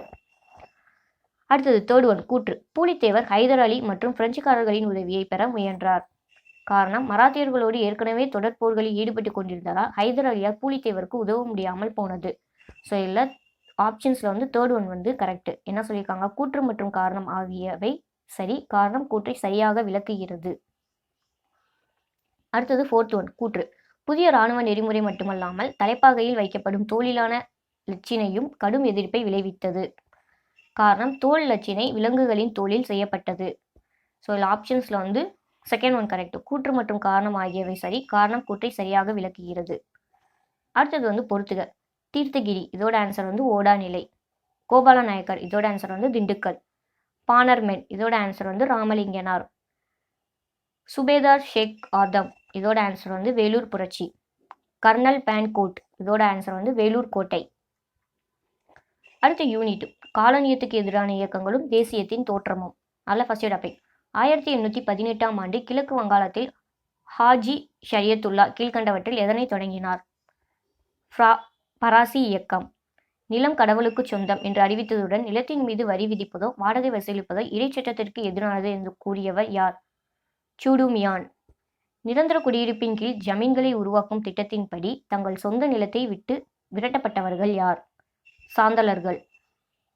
அடுத்தது தேர்ட் ஒன், கூற்று. பூலித்தேவர் ஹைதர் அலி மற்றும் பிரெஞ்சுக்காரர்களின் உதவியை பெற முயன்றார். காரணம், மராத்தியர்களோடு ஏற்கனவே தொடர் போர்களில் ஈடுபட்டு கொண்டிருந்ததால் ஹைதர் அலியால் பூலித்தேவருக்கு உதவ முடியாமல் போனது. ஸோ இதில் ஆப்ஷன்ஸில் தேர்ட் ஒன் கரெக்ட். என்ன சொல்லியிருக்காங்க, கூற்று மற்றும் காரணம் ஆகியவை சரி. காரணம் கூற்றை சரியாக விளக்குகிறது. அடுத்தது ஃபோர்த் ஒன், கூற்று. புதிய இராணுவ நெறிமுறை மட்டுமல்லாமல் தலைப்பாகையில் வைக்கப்படும் தோலிலான லட்சினையும் கடும் எதிர்ப்பை விளைவித்தது. காரணம், தோல் லட்சினை விலங்குகளின் தோலில் செய்யப்பட்டது. ஸோ இதில் ஆப்ஷன்ஸில் செகண்ட் ஒன் கரெக்ட். கூற்று மற்றும் காரணம் ஆகியவை சரி. காரணம் கூற்றை சரியாக விளக்குகிறது. அடுத்தது பொறுத்துக. தீர்த்தகிரி, இதோட ஆன்சர் ஓடா நிலை. கோபால நாயக்கர், இதோட ஆன்சர் திண்டுக்கல். பானர்மென், இதோட ஆன்சர் ராமலிங்கனார். சுபேதார் ஷேக் ஆதம், இதோட ஆன்சர் வேலூர் புரட்சி. கர்னல் பேன்கோட், இதோட ஆன்சர் வேலூர் கோட்டை. அடுத்த யூனிட், காலனியத்துக்கு எதிரான இயக்கங்களும் தேசியத்தின் தோற்றமும். அதில் ஃபர்ஸ்ட் டாபிக், 1818ஆம் ஆண்டு கிழக்கு வங்காளத்தில் ஹாஜி ஷரியத்துல்லா கீழ்கண்டவற்றில் எதனை தொடங்கினார்? பராசி இயக்கம். நிலம் கடவுளுக்கு சொந்தம் என்று அறிவித்ததுடன் நிலத்தின் மீது வரி விதிப்பதோ வாடகை வசூலிப்பதோ இறைச்சட்டத்திற்கு எதிரானது என்று கூறியவர் யார்? சூடுமியான். நிரந்தர குடியிருப்பின் கீழ் ஜமீன்களை உருவாக்கும் திட்டத்தின்படி தங்கள் சொந்த நிலத்தை விட்டு விரட்டப்பட்டவர்கள் யார்? சாந்தலர்கள்.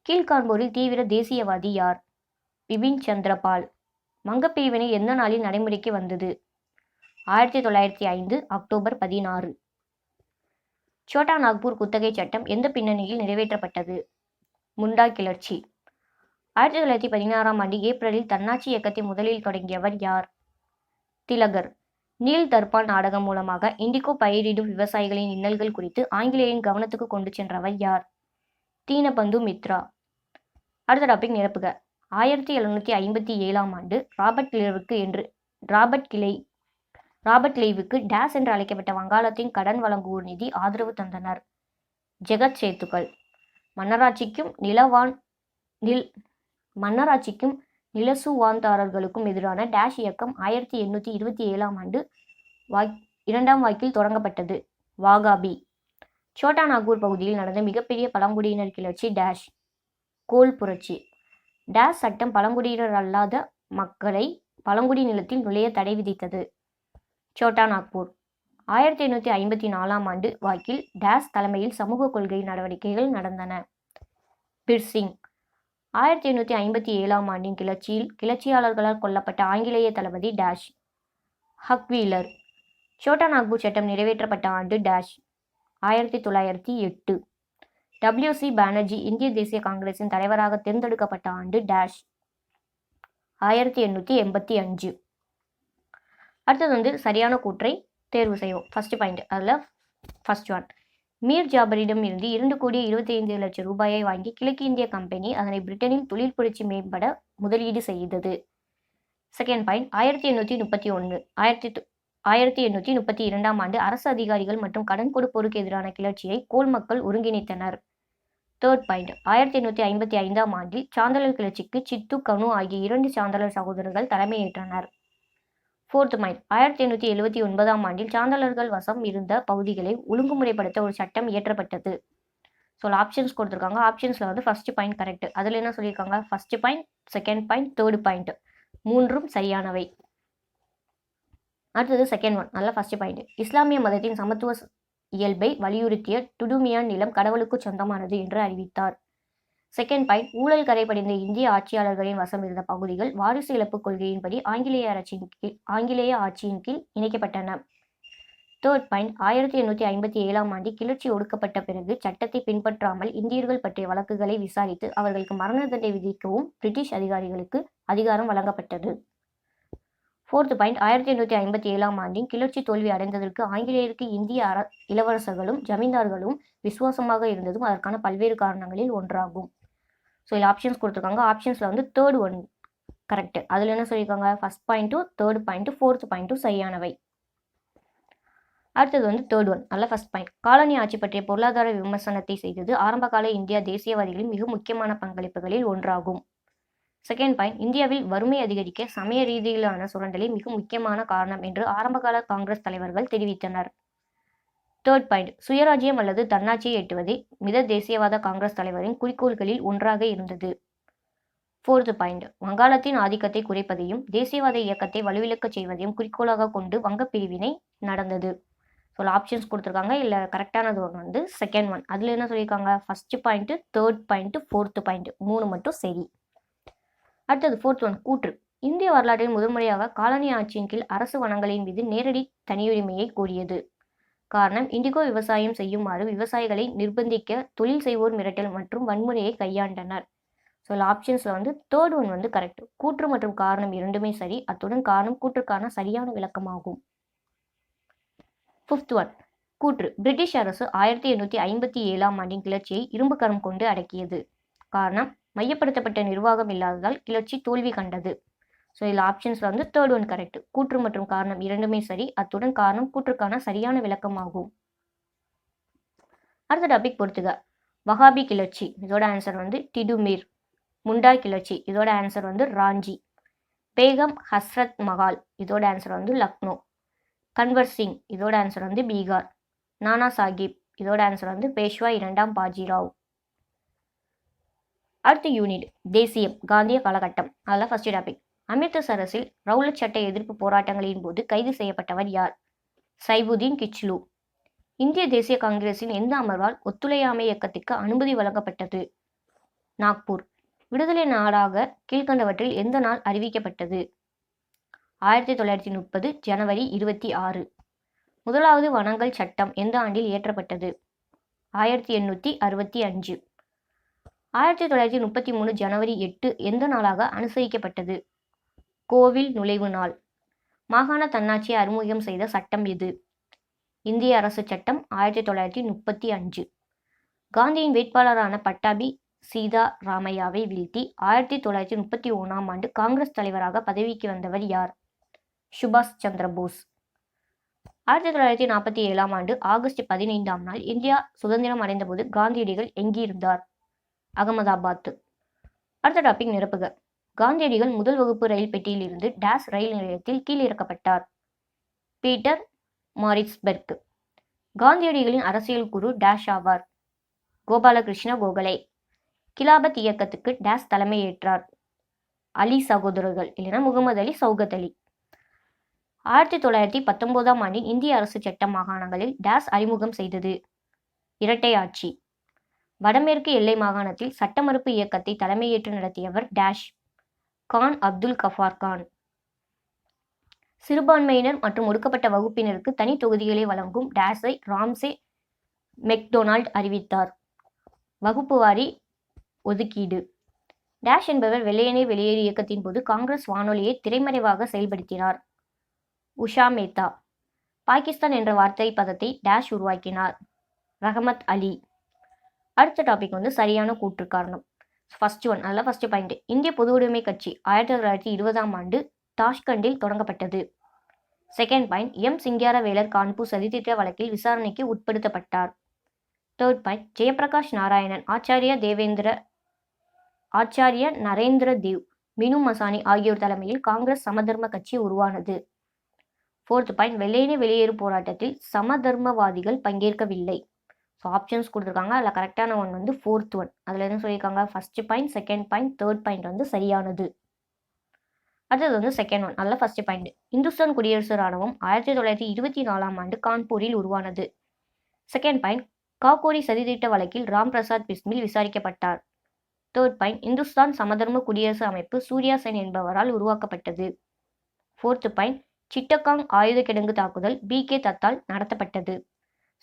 கீழ்காண்போரில் தீவிர தேசியவாதி யார்? பிபின் சந்திரபால். வங்கப்பிரிவினை எந்த நாளில் நடைமுறைக்கு வந்தது? 1905 அக்டோபர் 16. சோட்டா நாக்பூர் குத்தகை சட்டம் எந்த பின்னணியில் நிறைவேற்றப்பட்டது? முண்டா கிளர்ச்சி. 1916ஆம் ஆண்டு ஏப்ரலில் தன்னாட்சி இயக்கத்தை முதலில் தொடங்கியவர் யார்? திலகர். நீல் தர்பான் நாடகம் மூலமாக இண்டிகோ பயிரிடும் விவசாயிகளின் இன்னல்கள் குறித்து ஆங்கிலேயரின் கவனத்துக்கு கொண்டு சென்றவர் யார்? தீனபந்து மித்ரா. அடுத்த டாபிக், நிரப்புக. 1757ஆம் ஆண்டு ராபர்ட் கிளைவுக்கு டேஸ் என்று அழைக்கப்பட்ட வங்காளத்தின் கடன் வழங்குவோர் நிதி ஆதரவு தந்தனர். ஜெகத் சேத்துக்கள். மன்னராட்சிக்கும் நிலசுவாந்தாரர்களுக்கும் எதிரான டேஷ் இயக்கம் 1827ஆம் ஆண்டு 2ஆம் வாக்கில் தொடங்கப்பட்டது. வாகாபி. சோட்டா நாக்பூர் பகுதியில் நடந்த மிகப்பெரிய பழங்குடியினர் கிளர்ச்சி டேஷ். கோல் புரட்சி. டேஷ் சட்டம் பழங்குடியினர் அல்லாத மக்களை பழங்குடி நிலத்தில் நுழைய தடை விதித்தது. சோட்டா நாக்பூர். 1854ஆம் ஆண்டு வாக்கில் டேஸ் தலைமையில் சமூக கொள்கை நடவடிக்கைகள் நடந்தன. பிர்சிங். 1857ஆம் ஆண்டின் கிளர்ச்சியில் கிளர்ச்சியாளர்களால் கொல்லப்பட்ட ஆங்கிலேய தளபதி டேஷ். ஹக்வீலர். சோட்டா நாக்பூர் சட்டம் நிறைவேற்றப்பட்ட ஆண்டு டேஷ். 1908. WC பானர்ஜி இந்திய தேசிய காங்கிரசின் தலைவராக தேர்ந்தெடுக்கப்பட்ட ஆண்டு டேஷ். 1885. அடுத்தது சரியான கூற்றை தேர்வு செய்வோம். ஃபர்ஸ்ட் பாயிண்ட், அதில் ஃபர்ஸ்ட் ஒன், மீர் ஜாபரிடம் இருந்து 2,25,00,000 ரூபாயை வாங்கி கிழக்கு இந்திய கம்பெனி அதனை பிரிட்டனில் தொழில் புரட்சி மேம்பட முதலீடு செய்தது. செகண்ட் பாயிண்ட், 1832ஆம் ஆண்டு அரசு அதிகாரிகள் மற்றும் கடன் கொடுப்போருக்கு எதிரான கிளர்ச்சியை கோல் மக்கள் ஒருங்கிணைத்தனர். தேர்ட் பாயிண்ட், 1855ஆம் ஆண்டில் சாந்தலர் கிளர்ச்சிக்கு சித்து கனு ஆகிய 2 சாந்தலர் சகோதரர்கள் தலைமையேற்றனர். ஃபோர்த் பாயிண்ட், 1879ஆம் ஆண்டில் சாந்தலர்கள் வசம் இருந்த பகுதிகளை ஒழுங்குமுறைப்படுத்த ஒரு சட்டம் இயற்றப்பட்டது. ஸோ ஆப்ஷன்ஸ் கொடுத்துருக்காங்க. ஆப்ஷன்ஸில் வந்து ஃபர்ஸ்ட் பாயிண்ட் கரெக்ட். அதில் என்ன சொல்லியிருக்காங்க? First point, second point, third point மூன்றும் சரியானவை. அடுத்தது செகண்ட் ஒன், நல்ல ஃபர்ஸ்ட் பாயிண்ட். இஸ்லாமிய மதத்தின் சமத்துவ இயல்பை வலியுறுத்திய டுடுமியான் நிலம் கடவுளுக்கு சொந்தமானது என்று அறிவித்தார். செகண்ட் பாயிண்ட், ஊழல் கரைபடிந்த இந்திய ஆட்சியாளர்களின் வசம் இருந்த பகுதிகள் வாரிசு இழப்பு கொள்கையின்படி ஆங்கிலேய ஆட்சியின் கீழ் இணைக்கப்பட்டன. தேர்ட் பாயிண்ட், 1857ஆம் ஆண்டில் கிளர்ச்சி ஒடுக்கப்பட்ட பிறகு சட்டத்தை பின்பற்றாமல் இந்தியர்கள் பற்றிய வழக்குகளை விசாரித்து அவர்களுக்கு மரண தண்டனை விதிக்கவும் பிரிட்டிஷ் அதிகாரிகளுக்கு அதிகாரம் வழங்கப்பட்டது. ஃபோர்த் பாயிண்ட், 1857ஆம் ஆண்டின் கிளர்ச்சி தோல்வி அடைந்ததற்கு ஆங்கிலேயருக்கு இந்திய இளவரசர்களும் ஜமீன்தார்களும் விசுவாசமாக இருந்ததும் அதற்கான பல்வேறு காரணங்களில் ஒன்றாகும். ஸோ இதில் ஆப்ஷன்ஸ் கொடுத்துருக்காங்க. ஆப்ஷன்ஸில் வந்து தேர்ட் ஒன் கரெக்ட். அதில் என்ன சொல்லியிருக்காங்க? ஃபர்ஸ்ட் பாயிண்ட்டும் தேர்ட் பாயிண்ட்டும் ஃபோர்த் பாயிண்ட்டும் சரியானவை. அடுத்தது வந்து தேர்ட் ஒன், நல்ல ஃபர்ஸ்ட் பாயிண்ட். காலனி ஆட்சி பற்றிய பொருளாதார விமர்சனத்தை செய்தது ஆரம்பகால இந்தியா தேசியவாதிகளின் மிக முக்கியமான பங்களிப்புகளில் ஒன்றாகும். செகண்ட் பாயிண்ட், இந்தியாவில் வறுமை அதிகரிக்க சமய ரீதியிலான சுரண்டலே மிக முக்கியமான காரணம் என்று ஆரம்பகால காங்கிரஸ் தலைவர்கள் தெரிவித்தனர். தேர்ட் பாயிண்ட், சுயராஜ்யம் அல்லது தன்னாட்சியை எட்டுவதே மித தேசியவாத காங்கிரஸ் தலைவரின் குறிக்கோள்களில் ஒன்றாக இருந்தது. ஃபோர்த் பாயிண்ட், வங்காளத்தின் ஆதிக்கத்தை குறைப்பதையும் தேசியவாத இயக்கத்தை வலுவிழக்கச் செய்வதையும் குறிக்கோளாக கொண்டு வங்கப் பிரிவினை நடந்தது. ஸோ ஆப்ஷன்ஸ் கொடுத்துருக்காங்க. இல்லை கரெக்டானது ஒன்று வந்து செகண்ட் ஒன். அதில் என்ன சொல்லியிருக்காங்க? First point, third point, fourth point மூணு மட்டும் சரி. அடுத்தது ஃபோர்த் ஒன், கூற்று. இந்திய வரலாற்றில் முதன்முறையாக காலனி ஆட்சியின் கீழ் அரசு வனங்களின் மீது நேரடி தனியுரிமையை கோரியது. காரணம், இண்டிகோ விவசாயம் செய்யுமாறு விவசாயிகளை நிர்பந்திக்க தொழில் செய்வோர் மிரட்டல் மற்றும் வன்முறையை கையாண்டனர். ஸோ ஆப்ஷன்ஸில் வந்து தேர்ட் ஒன் வந்து கரெக்ட். கூற்று மற்றும் காரணம் இரண்டுமே சரி. அத்துடன் காரணம் கூற்றுக்கான சரியான விளக்கமாகும். ஃபிஃப்த் ஒன், கூற்று. பிரிட்டிஷ் அரசு 1857ஆம் ஆண்டின் கிளர்ச்சியை இரும்பு கரம் கொண்டு அடக்கியது. காரணம், மையப்படுத்தப்பட்ட நிர்வாகம் இல்லாததால் கிளர்ச்சி தோல்வி கண்டது. ஸோ இதில் ஆப்ஷன்ஸில் வந்து தேர்ட் ஒன் கரெக்ட். கூற்று மற்றும் காரணம் இரண்டுமே சரி. அத்துடன் காரணம் கூற்றுக்கான சரியான விளக்கமாகும். அடுத்த டாபிக் பொறுத்துக. வஹாபி கிளர்ச்சி, இதோட ஆன்சர் வந்து டிடுமீர். முண்டார் கிளர்ச்சி, இதோட ஆன்சர் வந்து ராஞ்சி. பேகம் ஹஸ்ரத் மஹால், இதோட ஆன்சர் வந்து லக்னோ. கன்வர் சிங், இதோட ஆன்சர் வந்து பீகார். நானா சாஹிப், இதோட ஆன்சர் வந்து பேஷ்வா 2ஆம் பாஜிராவ். அடுத்த யூனிட் தேசியம், காந்திய காலகட்டம். அதில் ஃபர்ஸ்ட் டாபிக். அமிர்தசரஸில் ரவுலட் சட்ட எதிர்ப்பு போராட்டங்களின் போது கைது செய்யப்பட்டவர் யார்? சைபுதீன் கிச்லு. இந்திய தேசிய காங்கிரஸின் எந்த அமர்வால் ஒத்துழையாமை இயக்கத்திற்கு அனுமதி வழங்கப்பட்டது? நாக்பூர். விடுதலை நாடாக கீழ்கண்டவற்றில் எந்த நாள் அறிவிக்கப்பட்டது? 1930 ஜனவரி 26. முதலாவது வனங்கள் சட்டம் எந்த ஆண்டில் இயற்றப்பட்டது? 1865. 1933 ஜனவரி 8 எந்த நாளாக அனுசரிக்கப்பட்டது? கோவில் நுழைவு நாள். மாகாண தன்னாட்சியை அறிமுகம் செய்த சட்டம் எது? இந்திய அரசு சட்டம் 1935. காந்தியின் வேட்பாளரான பட்டாபி சீதா ராமையாவை வீழ்த்தி 1931ஆம் ஆண்டு காங்கிரஸ் தலைவராக பதவிக்கு வந்தவர் யார்? சுபாஷ் சந்திர போஸ். 1947ஆம் ஆண்டு ஆகஸ்ட் 15ஆம் நாள் இந்தியா சுதந்திரம் அடைந்தபோது காந்தியடிகள் எங்கிருந்தார்? அகமதாபாத். அடுத்த டாபிக் நிரப்புக. காந்தியடிகள் முதல் வகுப்பு ரயில் பெட்டியில் இருந்து டேஸ் ரயில் நிலையத்தில் கீழிறக்கப்பட்டார். பீட்டர் மாரிட்ஸ்பெர்க். காந்தியடிகளின் அரசியல் குரு டேஷ் ஆவார்? கோபாலகிருஷ்ண கோகலே. கிலாபத் இயக்கத்துக்கு டேஸ் தலைமையேற்றார்? அலி சகோதரர்கள், இல்லைனா முகமது அலி, சௌகத் அலி. 1919ஆம் ஆண்டின் இந்திய அரசு சட்ட மாகாணங்களில் டேஸ் அறிமுகம் செய்தது? இரட்டை ஆட்சி. வடமேற்கு எல்லை மாகாணத்தில் சட்ட மறுப்பு இயக்கத்தை தலைமையேற்று நடத்தியவர் டேஷ்? கான் அப்துல் கஃபார் கான். சிறுபான்மையினர் மற்றும் ஒடுக்கப்பட்ட வகுப்பினருக்கு தனி தொகுதிகளை வழங்கும் டேஸை ராம்சே மெக்டொனால்ட் அறிவித்தார்? வகுப்பு வாரி ஒதுக்கீடு. டேஷ் என்பவர் வெள்ளையனே வெளியேறு இயக்கத்தின் போது காங்கிரஸ் வானொலியை திரைமறைவாக செயல்படுத்தினார்? உஷா மேத்தா. பாகிஸ்தான் என்ற வார்த்தை பதத்தை டேஷ் உருவாக்கினார்? ரஹமத் அலி. அடுத்த டாபிக் வந்து சரியான கூற்று காரணம். ஃபர்ஸ்ட் ஒன், அதில் ஃபர்ஸ்ட் பாயிண்ட். இந்திய பொது உடைமை கட்சி 1920ஆம் ஆண்டு தாஷ்கண்டில் தொடங்கப்பட்டது. Second point, M Singaravelar Kanpur சதித்திட்ட வழக்கில் விசாரணைக்கு உட்படுத்தப்பட்டார். தேர்ட் பாயிண்ட், ஜெயபிரகாஷ் நாராயணன், ஆச்சாரிய நரேந்திர தேவ், மினு மசானி ஆகியோர் தலைமையில் காங்கிரஸ் சமதர்ம கட்சி உருவானது. ஃபோர்த் பாயிண்ட், வெள்ளையனே வெளியேறு போராட்டத்தில் சமதர்மவாதிகள் பங்கேற்கவில்லை. ஸோ ஆப்ஷன்ஸ் கொடுத்துருக்காங்க. அதில் கரெக்டான ஒன் வந்து ஃபோர்த் ஒன். அதில் என்ன சொல்லியிருக்காங்க, first point, second point, third point வந்து சரியானது. அடுத்தது வந்து செகண்ட் ஒன். அதில் ஃபஸ்ட்டு பாயிண்ட், இந்துஸ்தான் குடியரசு ராணுவம் 1924ஆம் ஆண்டு கான்பூரில் உருவானது. செகண்ட் பாயிண்ட், காக்கோரி சதித்திட்ட வழக்கில் ராம் பிரசாத் பிஸ்மில் விசாரிக்கப்பட்டார். தேர்ட் பாயிண்ட், இந்துஸ்தான் சமதர்ம குடியரசு அமைப்பு சூர்யா சென் என்பவரால் உருவாக்கப்பட்டது. ஃபோர்த்து பாயிண்ட், சிட்டகாங் ஆயுத கிடங்கு தாக்குதல் BK தத்தால் நடத்தப்பட்டது.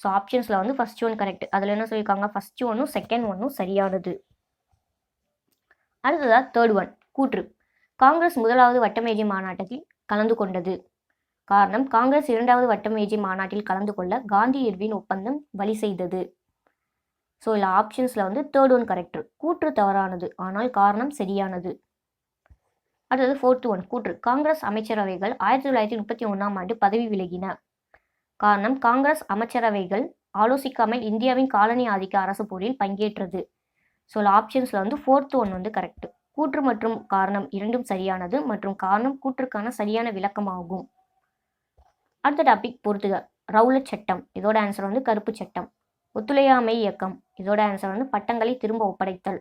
ஸோ ஆப்ஷன்ஸில் வந்து ஃபர்ஸ்ட் ஒன் கரெக்ட். அதில் என்ன சொல்லியிருக்காங்க, ஃபர்ஸ்ட் ஒன்னும் செகண்ட் ஒன்னும் சரியானது. அடுத்ததாக தேர்ட் ஒன், கூற்று. காங்கிரஸ் முதலாவது வட்டமேஜை மாநாட்டத்தில் கலந்து கொண்டது. காரணம், காங்கிரஸ் இரண்டாவது வட்டமேஜை மாநாட்டில் கலந்து கொள்ள காந்தி இர்வின் ஒப்பந்தம் வழி செய்தது. ஸோ இல்லை ஆப்ஷன்ஸில் வந்து தேர்ட் ஒன் கரெக்ட். கூற்று தவறானது, ஆனால் காரணம் சரியானது. அடுத்தது ஃபோர்த் ஒன், கூற்று. காங்கிரஸ் அமைச்சரவைகள் 1931ஆம் ஆண்டு பதவி விலகின. காரணம், காங்கிரஸ் அமைச்சரவைகள் ஆலோசிக்காமல் இந்தியாவின் காலனி ஆதிக்க அரசு போரில் பங்கேற்றது. ஸோ ஆப்ஷன்ஸில் வந்து ஃபோர்த் ஒன் வந்து கரெக்ட். கூற்று மற்றும் காரணம் இரண்டும் சரியானது மற்றும் காரணம் கூற்றுக்கான சரியான விளக்கமாகும். அடுத்த டாபிக் பொறுத்துக. ரவுலட் சட்டம், இதோட ஆன்சர் வந்து கருப்பு சட்டம். ஒத்துழையாமை இயக்கம், இதோட ஆன்சர் வந்து பட்டங்களை திரும்ப ஒப்படைத்தல்.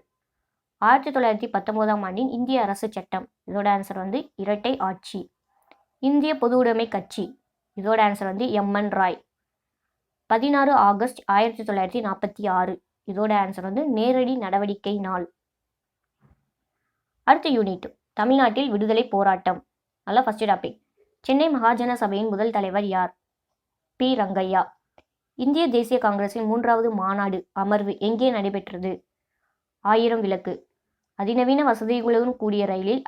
1919ஆம் ஆண்டின் இந்திய அரசு சட்டம், இதோட ஆன்சர் வந்து இரட்டை ஆட்சி. இந்திய பொதுவுடைமை கட்சி, இதோட ஆன்சர் வந்து MN ராய். 16 ஆகஸ்ட் 1946, இதோட ஆன்சர் வந்து நேரடி நடவடிக்கை நாள். அடுத்த யூனிட், தமிழ்நாட்டில் விடுதலை போராட்டம். நல்ல ஃபர்ஸ்ட் டாபிக். சென்னை மகாஜன சபையின் முதல் தலைவர் யார்? P. ரங்கையா. இந்திய தேசிய காங்கிரசின் 3வது மாநாடு அமர்வு எங்கே நடைபெற்றது? 1000 விளக்கு. அதிநவீன வசதிகளுடன் கூடிய ரயிலில்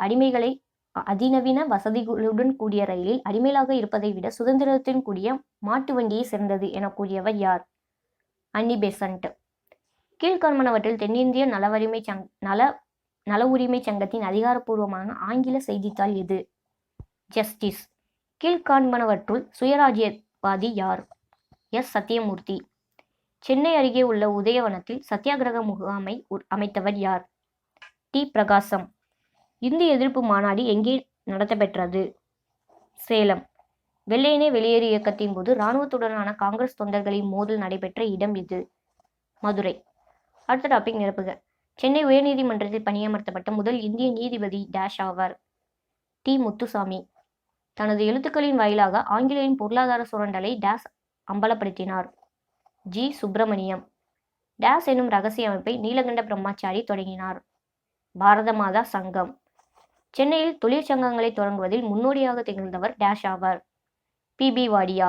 அடிமைகளாக இருப்பதை விட சுதந்திரத்துடன் கூடிய மாட்டு வண்டியை சிறந்தது என கூறியவர் யார்? அன்னி பெசன்ட். கீழ்காண்பனவற்றில் தென்னிந்திய நல உரிமை சங்கத்தின் அதிகாரப்பூர்வமான ஆங்கில செய்தித்தாள் எது? ஜஸ்டிஸ். கீழ்காண்பனவற்றுள் சுயராஜ்யவாதி யார்? S. சத்தியமூர்த்தி. சென்னை அருகே உள்ள உதயவனத்தில் சத்தியாகிரக முகாமை அமைத்தவர் யார்? T. பிரகாசம். இந்தி எதிர்ப்பு மாநாடு எங்கே நடத்தப்பெற்றது? சேலம். வெள்ளையனே வெளியேறு இயக்கத்தின் போது இராணுவத்துடனான காங்கிரஸ் தொண்டர்களின் மோதல் நடைபெற்ற இடம் எது? மதுரை. அடுத்த டாபிக் நிரப்புக. சென்னை உயர்நீதிமன்றத்தில் பணியமர்த்தப்பட்ட முதல் இந்திய நீதிபதி டேஷ் ஆவார்? T. முத்துசாமி. தனது எழுத்துக்களின் வாயிலாக ஆங்கிலேயின் பொருளாதார சுரண்டலை டேஷ் அம்பலப்படுத்தினார்? G. சுப்பிரமணியம். டேஷ் எனும் ரகசிய அமைப்பை நீலகண்ட பிரம்மாச்சாரி தொடங்கினார்? பாரத மாதா சங்கம். சென்னையில் தொழிற்சங்கங்களை தொடங்குவதில் முன்னோடியாக திகழ்ந்தவர் டேஷ் ஆவார்? PB வாடியா.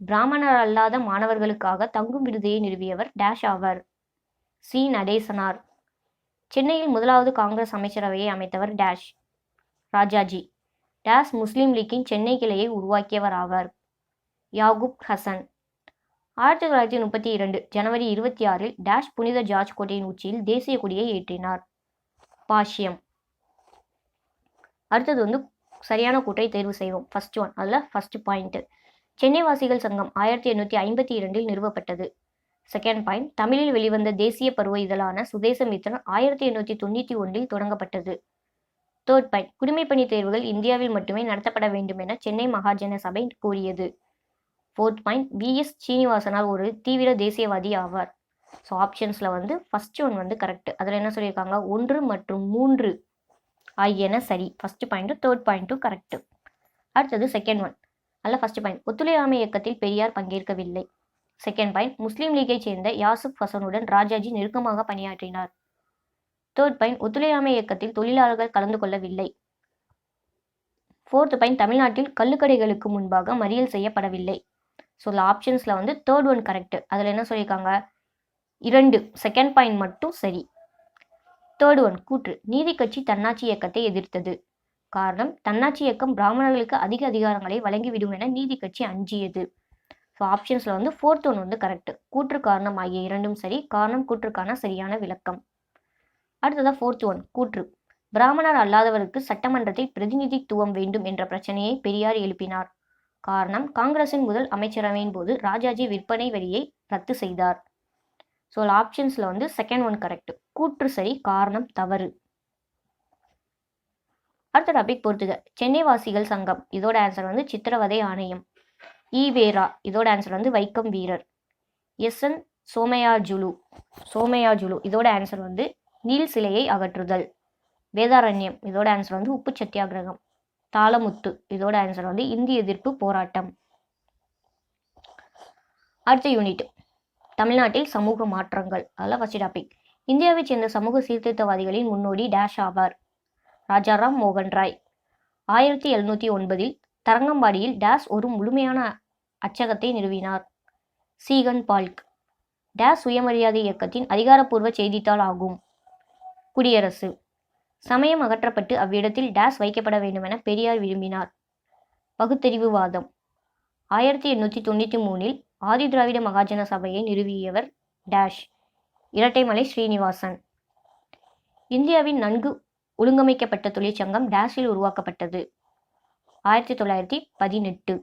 பிராமணர் அல்லாத மாணவர்களுக்காக தங்கும் விடுதியை நிறுவியவர் டேஷ் ஆவார்? C. நடேசனார். சென்னையில் முதலாவது காங்கிரஸ் அமைச்சரவையை அமைத்தவர் டேஷ்? ராஜாஜி. டேஷ் முஸ்லீம் லீக்கின் சென்னை கிளையை உருவாக்கியவர் ஆவார்? யாகூப் ஹசன். 1932 ஜனவரி 26 டேஷ் புனித ஜார்ஜ் கோட்டையின் உச்சியில் தேசிய கொடியை ஏற்றினார்? பாஷ்யம். அடுத்தது வந்து சரியான கூற்றை தேர்வு செய்வோம். First one. அதில் ஃபர்ஸ்ட் பாயிண்ட், சென்னை வாசிகள் சங்கம் 1852 நிறுவப்பட்டது. செகண்ட் பாயிண்ட், தமிழில் வெளிவந்த தேசிய பருவ இதழான சுதேசமித்திரன் 1891 தொடங்கப்பட்டது. தேர்ட் பாயிண்ட், குடிமைப்பணி தேர்வுகள் இந்தியாவில் மட்டுமே நடத்தப்பட வேண்டும் என சென்னை மகாஜன சபை கூறியது. ஃபோர்த் பாயிண்ட், VS சீனிவாசனால் ஒரு தீவிர தேசியவாதி ஆவார். ஸோ ஆப்ஷன்ஸில் வந்து ஃபர்ஸ்ட் ஒன் வந்து கரெக்ட். அதில் என்ன சொல்லியிருக்காங்க, 1 மற்றும் 3 ஆகியன சரி. ஃபர்ஸ்ட் பாயிண்ட்டும் தேர்ட் பாயிண்ட்டும் கரெக்ட். அடுத்தது செகண்ட் ஒன். அதில் ஃபர்ஸ்ட் பாயிண்ட், ஒத்துழையாமை இயக்கத்தில் பெரியார் பங்கேற்கவில்லை. செகண்ட் பாயிண்ட், முஸ்லீம் லீக்கைச் சேர்ந்த யாசுப் ஹசனுடன் ராஜாஜி நெருக்கமாக பணியாற்றினார். தேர்ட் பாயிண்ட், ஒத்துழையாமை இயக்கத்தில் தொழிலாளர்கள் கலந்து கொள்ளவில்லை. ஃபோர்த் பாயிண்ட், தமிழ்நாட்டில் கள்ளுக்கடைகளுக்கு முன்பாக மறியல் செய்யப்படவில்லை. ஸோ ஆப்ஷன்ஸில் வந்து தேர்ட் ஒன் கரெக்ட். அதில் என்ன சொல்லியிருக்காங்க, 2 செகண்ட் பாயிண்ட் மட்டும் சரி. தேர்ட் ஒன், கூற்று. நீதி கட்சி தன்னாட்சி இயக்கத்தை எதிர்த்தது. காரணம், தன்னாட்சி இயக்கம் பிராமணர்களுக்கு அதிக அதிகாரங்களை வழங்கிவிடும் என நீதி கட்சி அஞ்சியது. ஸோ ஆப்ஷன்ஸில் வந்து ஃபோர்த் ஒன் வந்து கரெக்ட். கூற்று காரணம் ஆகிய இரண்டும் சரி. காரணம் கூற்றுக்கான சரியான விளக்கம். அடுத்ததாக ஃபோர்த் ஒன், கூற்று. பிராமணர் அல்லாதவருக்கு சட்டமன்றத்தில் பிரதிநிதித்துவம் வேண்டும் என்ற பிரச்சனையை பெரியார் எழுப்பினார். காரணம், காங்கிரசின் முதல் அமைச்சரவையின் போது ராஜாஜி விற்பனை வரியை ரத்து செய்தார். ஸோ ஆப்ஷன்ஸில் வந்து செகண்ட் ஒன் கரெக்ட். கூற்று சரி, காரணம் தவறு. அடுத்த டாபிக் பொறுத்துக. சென்னை வாசிகள் சங்கம், இதோட ஆன்சர் வந்து சித்திரவதை ஆணையம். ஈவேரா, இதோட ஆன்சர் வந்து வைக்கம் வீரர். SN சோமயாஜுலு. சோமயாஜுலு இதோட ஆன்சர் வந்து நீல் சிலையை அகற்றுதல். வேதாரண்யம் இதோட ஆன்சர் வந்து உப்பு சத்தியாகிரகம். தாளமுத்து இதோட ஆன்சர் வந்து இந்திய எதிர்ப்பு போராட்டம். அடுத்த யூனிட் தமிழ்நாட்டில் சமூக மாற்றங்கள். அதில் ஃபர்ஸ்ட் டாபிக். இந்தியாவைச் சேர்ந்த சமூக சீர்திருத்தவாதிகளின் முன்னோடி டேஷ் ஆவார். ராஜாராம் மோகன் ராய். 1709 தரங்கம்பாடியில் டேஷ் ஒரு முழுமையான அச்சகத்தை நிறுவினார். சீகன் பால்க். டேஷ் சுயமரியாதை இயக்கத்தின் அதிகாரப்பூர்வ செய்தித்தாள் ஆகும். குடியரசு. சமயம் அகற்றப்பட்டு அவ்விடத்தில் டேஷ் வைக்கப்பட வேண்டுமென பெரியார் விரும்பினார். பகுத்தறிவுவாதம். 1893 ஆதி திராவிட மகாஜன சபையை நிறுவியவர் டேஷ். இரட்டைமலை ஸ்ரீனிவாசன். இந்தியாவின் நன்கு ஒழுங்கமைக்கப்பட்ட தொழிற்சங்கம் டேஷில் உருவாக்கப்பட்டது. 1918.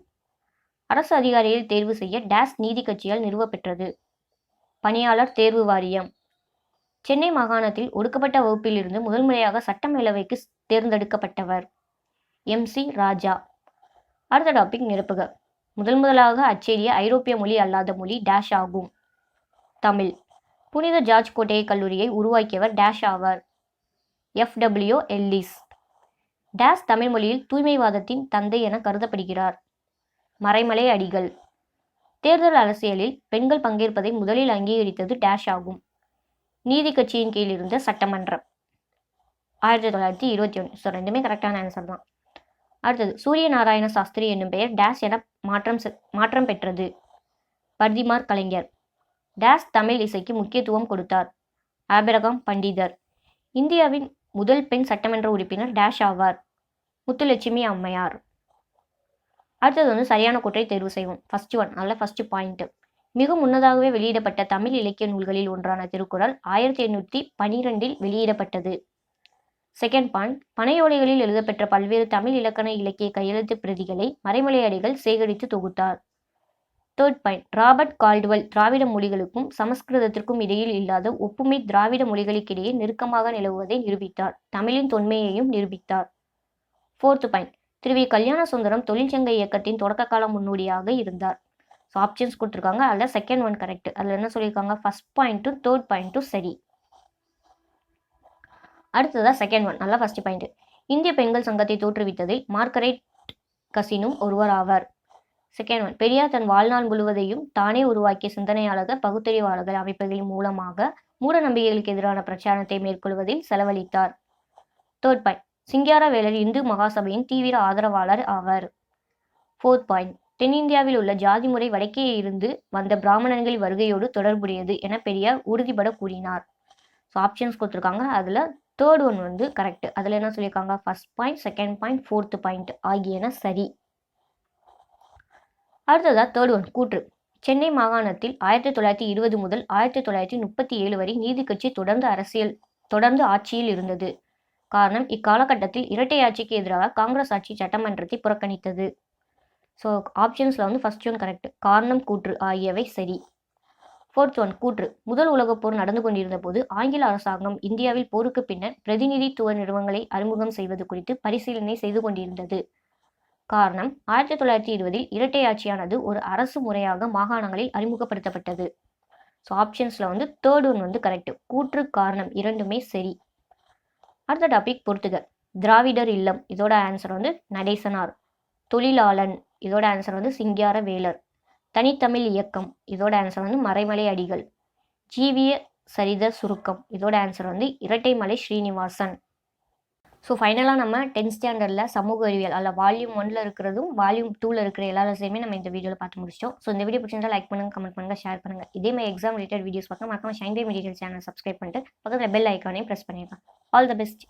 அரசு அதிகாரியை தேர்வு செய்ய டேஷ் நீதி கட்சியால் நிறுவப்பெற்றது. பணியாளர் தேர்வு வாரியம். சென்னை மாகாணத்தில் ஒடுக்கப்பட்ட வகுப்பிலிருந்து முதல் முறையாக சட்டமேலவைக்கு தேர்ந்தெடுக்கப்பட்டவர் MC ராஜா. அடுத்த டாபிக் நிரப்புக. முதலாக அச்சேறிய ஐரோப்பிய மொழி அல்லாத மொழி டேஷ் ஆகும். தமிழ். புனித ஜார்ஜ் கோட்டை கல்லூரியை உருவாக்கியவர் டேஷ் ஆவார். FW Ellis. டேஷ் தமிழ் மொழியில் தூய்மைவாதத்தின் தந்தை என கருதப்படுகிறார். மறைமலை அடிகள். தேர்தல் அரசியலில் பெண்கள் பங்கேற்பதை முதலில் அங்கீகரித்தது டேஷ் ஆகும். நீதி கட்சியின் கீழ் இருந்த சட்டமன்றம். 1921. ஸோ ரெண்டுமே கரெக்டான ஆன்சர் தான். அடுத்தது. சூரிய நாராயண சாஸ்திரி என்னும் பெயர் டேஷ் என மாற்றம் பெற்றது. பர்திமார் கலைஞர். டேஷ் தமிழ் இசைக்கு முக்கியத்துவம் கொடுத்தார். ஆபிரகாம் பண்டிதர். இந்தியாவின் முதல் பெண் சட்டமன்ற உறுப்பினர் டேஷ் ஆவார். முத்துலட்சுமி அம்மையார். அடுத்தது வந்து சரியான கூற்றை தேர்வு செய்வோம். ஃபர்ஸ்ட் ஒன், அதில் ஃபர்ஸ்ட் பாயிண்ட். மிக முன்னதாகவே வெளியிடப்பட்ட தமிழ் இலக்கிய நூல்களில் ஒன்றான திருக்குறள் 1812 வெளியிடப்பட்டது. Second point. பனையோலைகளில் எழுதப்பெற்ற பல்வேறு தமிழ் இலக்கண இலக்கிய கையெழுத்து பிரதிகளை மறைமலை அடிகள் சேகரித்து தொகுத்தார். Third point. ராபர்ட் கால்டுவெல் திராவிட மொழிகளுக்கும் சமஸ்கிருதத்திற்கும் இடையில் இல்லாத ஒப்புமை திராவிட மொழிகளுக்கிடையே நெருக்கமாக நிலவுவதை நிரூபித்தார். தமிழின் தொன்மையையும் நிரூபித்தார். Fourth point. Thiru V. Kalyana Sundaram தொழிற்சங்க இயக்கத்தின் தொடக்க கால முன்னோடியாக இருந்தார். ஸோ ஆப்ஷன்ஸ் கொடுத்துருக்காங்க. அதில் செகண்ட் ஒன் கரெக்ட். அதில் என்ன சொல்லியிருக்காங்க? ஃபர்ஸ்ட் பாயிண்ட்டும் தேர்ட் பாயிண்ட்டும் சரி. அடுத்ததான் செகண்ட் ஒன். நல்லா ஃபர்ஸ்ட் பாயிண்ட். இந்திய பெண்கள் சங்கத்தை தோற்றுவித்ததில் மார்கரெட் கசினும் ஒருவர் ஆவார். Second one. பெரியார் தன் வாழ்நாள் முழுவதையும் தானே உருவாக்கிய சிந்தனையாளர்கள் பகுத்தறிவாளர்கள் அமைப்புகளின் மூலமாக மூட நம்பிக்கைகளுக்கு எதிரான பிரச்சாரத்தை மேற்கொள்வதில் செலவழித்தார். Third point. சிங்காரவேலர் இந்து மகாசபையின் தீவிர ஆதரவாளர் ஆவார். Fourth point. தென்னிந்தியாவில் உள்ள ஜாதி முறை வடக்கே இருந்து வந்த பிராமணர்களின் வருகையோடு தொடர்புடையது என பெரியார் உறுதிபட கூறினார். ஸோ ஆப்ஷன்ஸ் கொடுத்துருக்காங்க. அதில் தேர்ட் ஒன் வந்து கரெக்ட். அதில் என்ன சொல்லியிருக்காங்க? First point, second point, fourth point ஆகியன சரி. அடுத்ததாக தேர்ட் ஒன் கூற்று. சென்னை மாகாணத்தில் 1920 முதல் 1937 வரை நீதி கட்சி தொடர்ந்து ஆட்சியில் இருந்தது. காரணம், இக்காலகட்டத்தில் இரட்டை ஆட்சிக்கு எதிராக காங்கிரஸ் ஆட்சி சட்டமன்றத்தை புறக்கணித்தது. ஸோ ஆப்ஷன்ஸில் வந்து ஃபர்ஸ்ட் ஒன் கரெக்ட். காரணம், கூற்று ஆகியவை சரி. ஃபோர்த் ஒன் கூற்று. முதல் உலகப் போர் நடந்து கொண்டிருந்த போது ஆங்கில அரசாங்கம் இந்தியாவில் போருக்கு பின்னர் பிரதிநிதித்துவ நிறுவனங்களை அறிமுகம் செய்வது குறித்து பரிசீலனை செய்து கொண்டிருந்தது. காரணம், 1920 இரட்டை ஆட்சியானது ஒரு அரசு முறையாக மாகாணங்களில் அறிமுகப்படுத்தப்பட்டது. ஸோ ஆப்ஷன்ஸில் வந்து தேர்ட் ஒன் வந்து கரெக்ட். கூற்று, காரணம் இரண்டுமே சரி. அடுத்த டாபிக் பொறுத்துக. திராவிடர் இல்லம் இதோட ஆன்சர் வந்து நடேசனார். தொழிலாளன் இதோட ஆன்சர் வந்து சிங்காரவேலர். தனித்தமிழ் இயக்கம் இதோட ஆன்சர் வந்து மறைமலை அடிகள். ஜீவிய சரித சுருக்கம் இதோட ஆன்சர் வந்து இரட்டைமலை ஸ்ரீனிவாசன். ஸோ ஃபைனலாக நம்ம 10th ஸ்டாண்டர்டில் சமூக அறிவியல் அதில் வால்யூம் 1 இருக்கிறதும் வால்யூம் 2 இருக்கிற எல்லா லெசனையுமே நம்ம இந்த வீடியோவில் பார்த்து முடிச்சிட்டோம். ஸோ இந்த வீடியோ பிடிச்சிருந்தா லைக் பண்ணுங்கள், கமெண்ட் பண்ணுங்கள், ஷேர் பண்ணுங்கள். இதே மாதிரி எக்ஸாம் ரிலேட்டட் வீடியோஸ் பார்க்க மறக்காம shine by material channel subscribe பண்ணிட்டு பக்கத்தில் பெல் ஐக்கானையும் ப்ரெஸ் பண்ணிடலாம். All the best.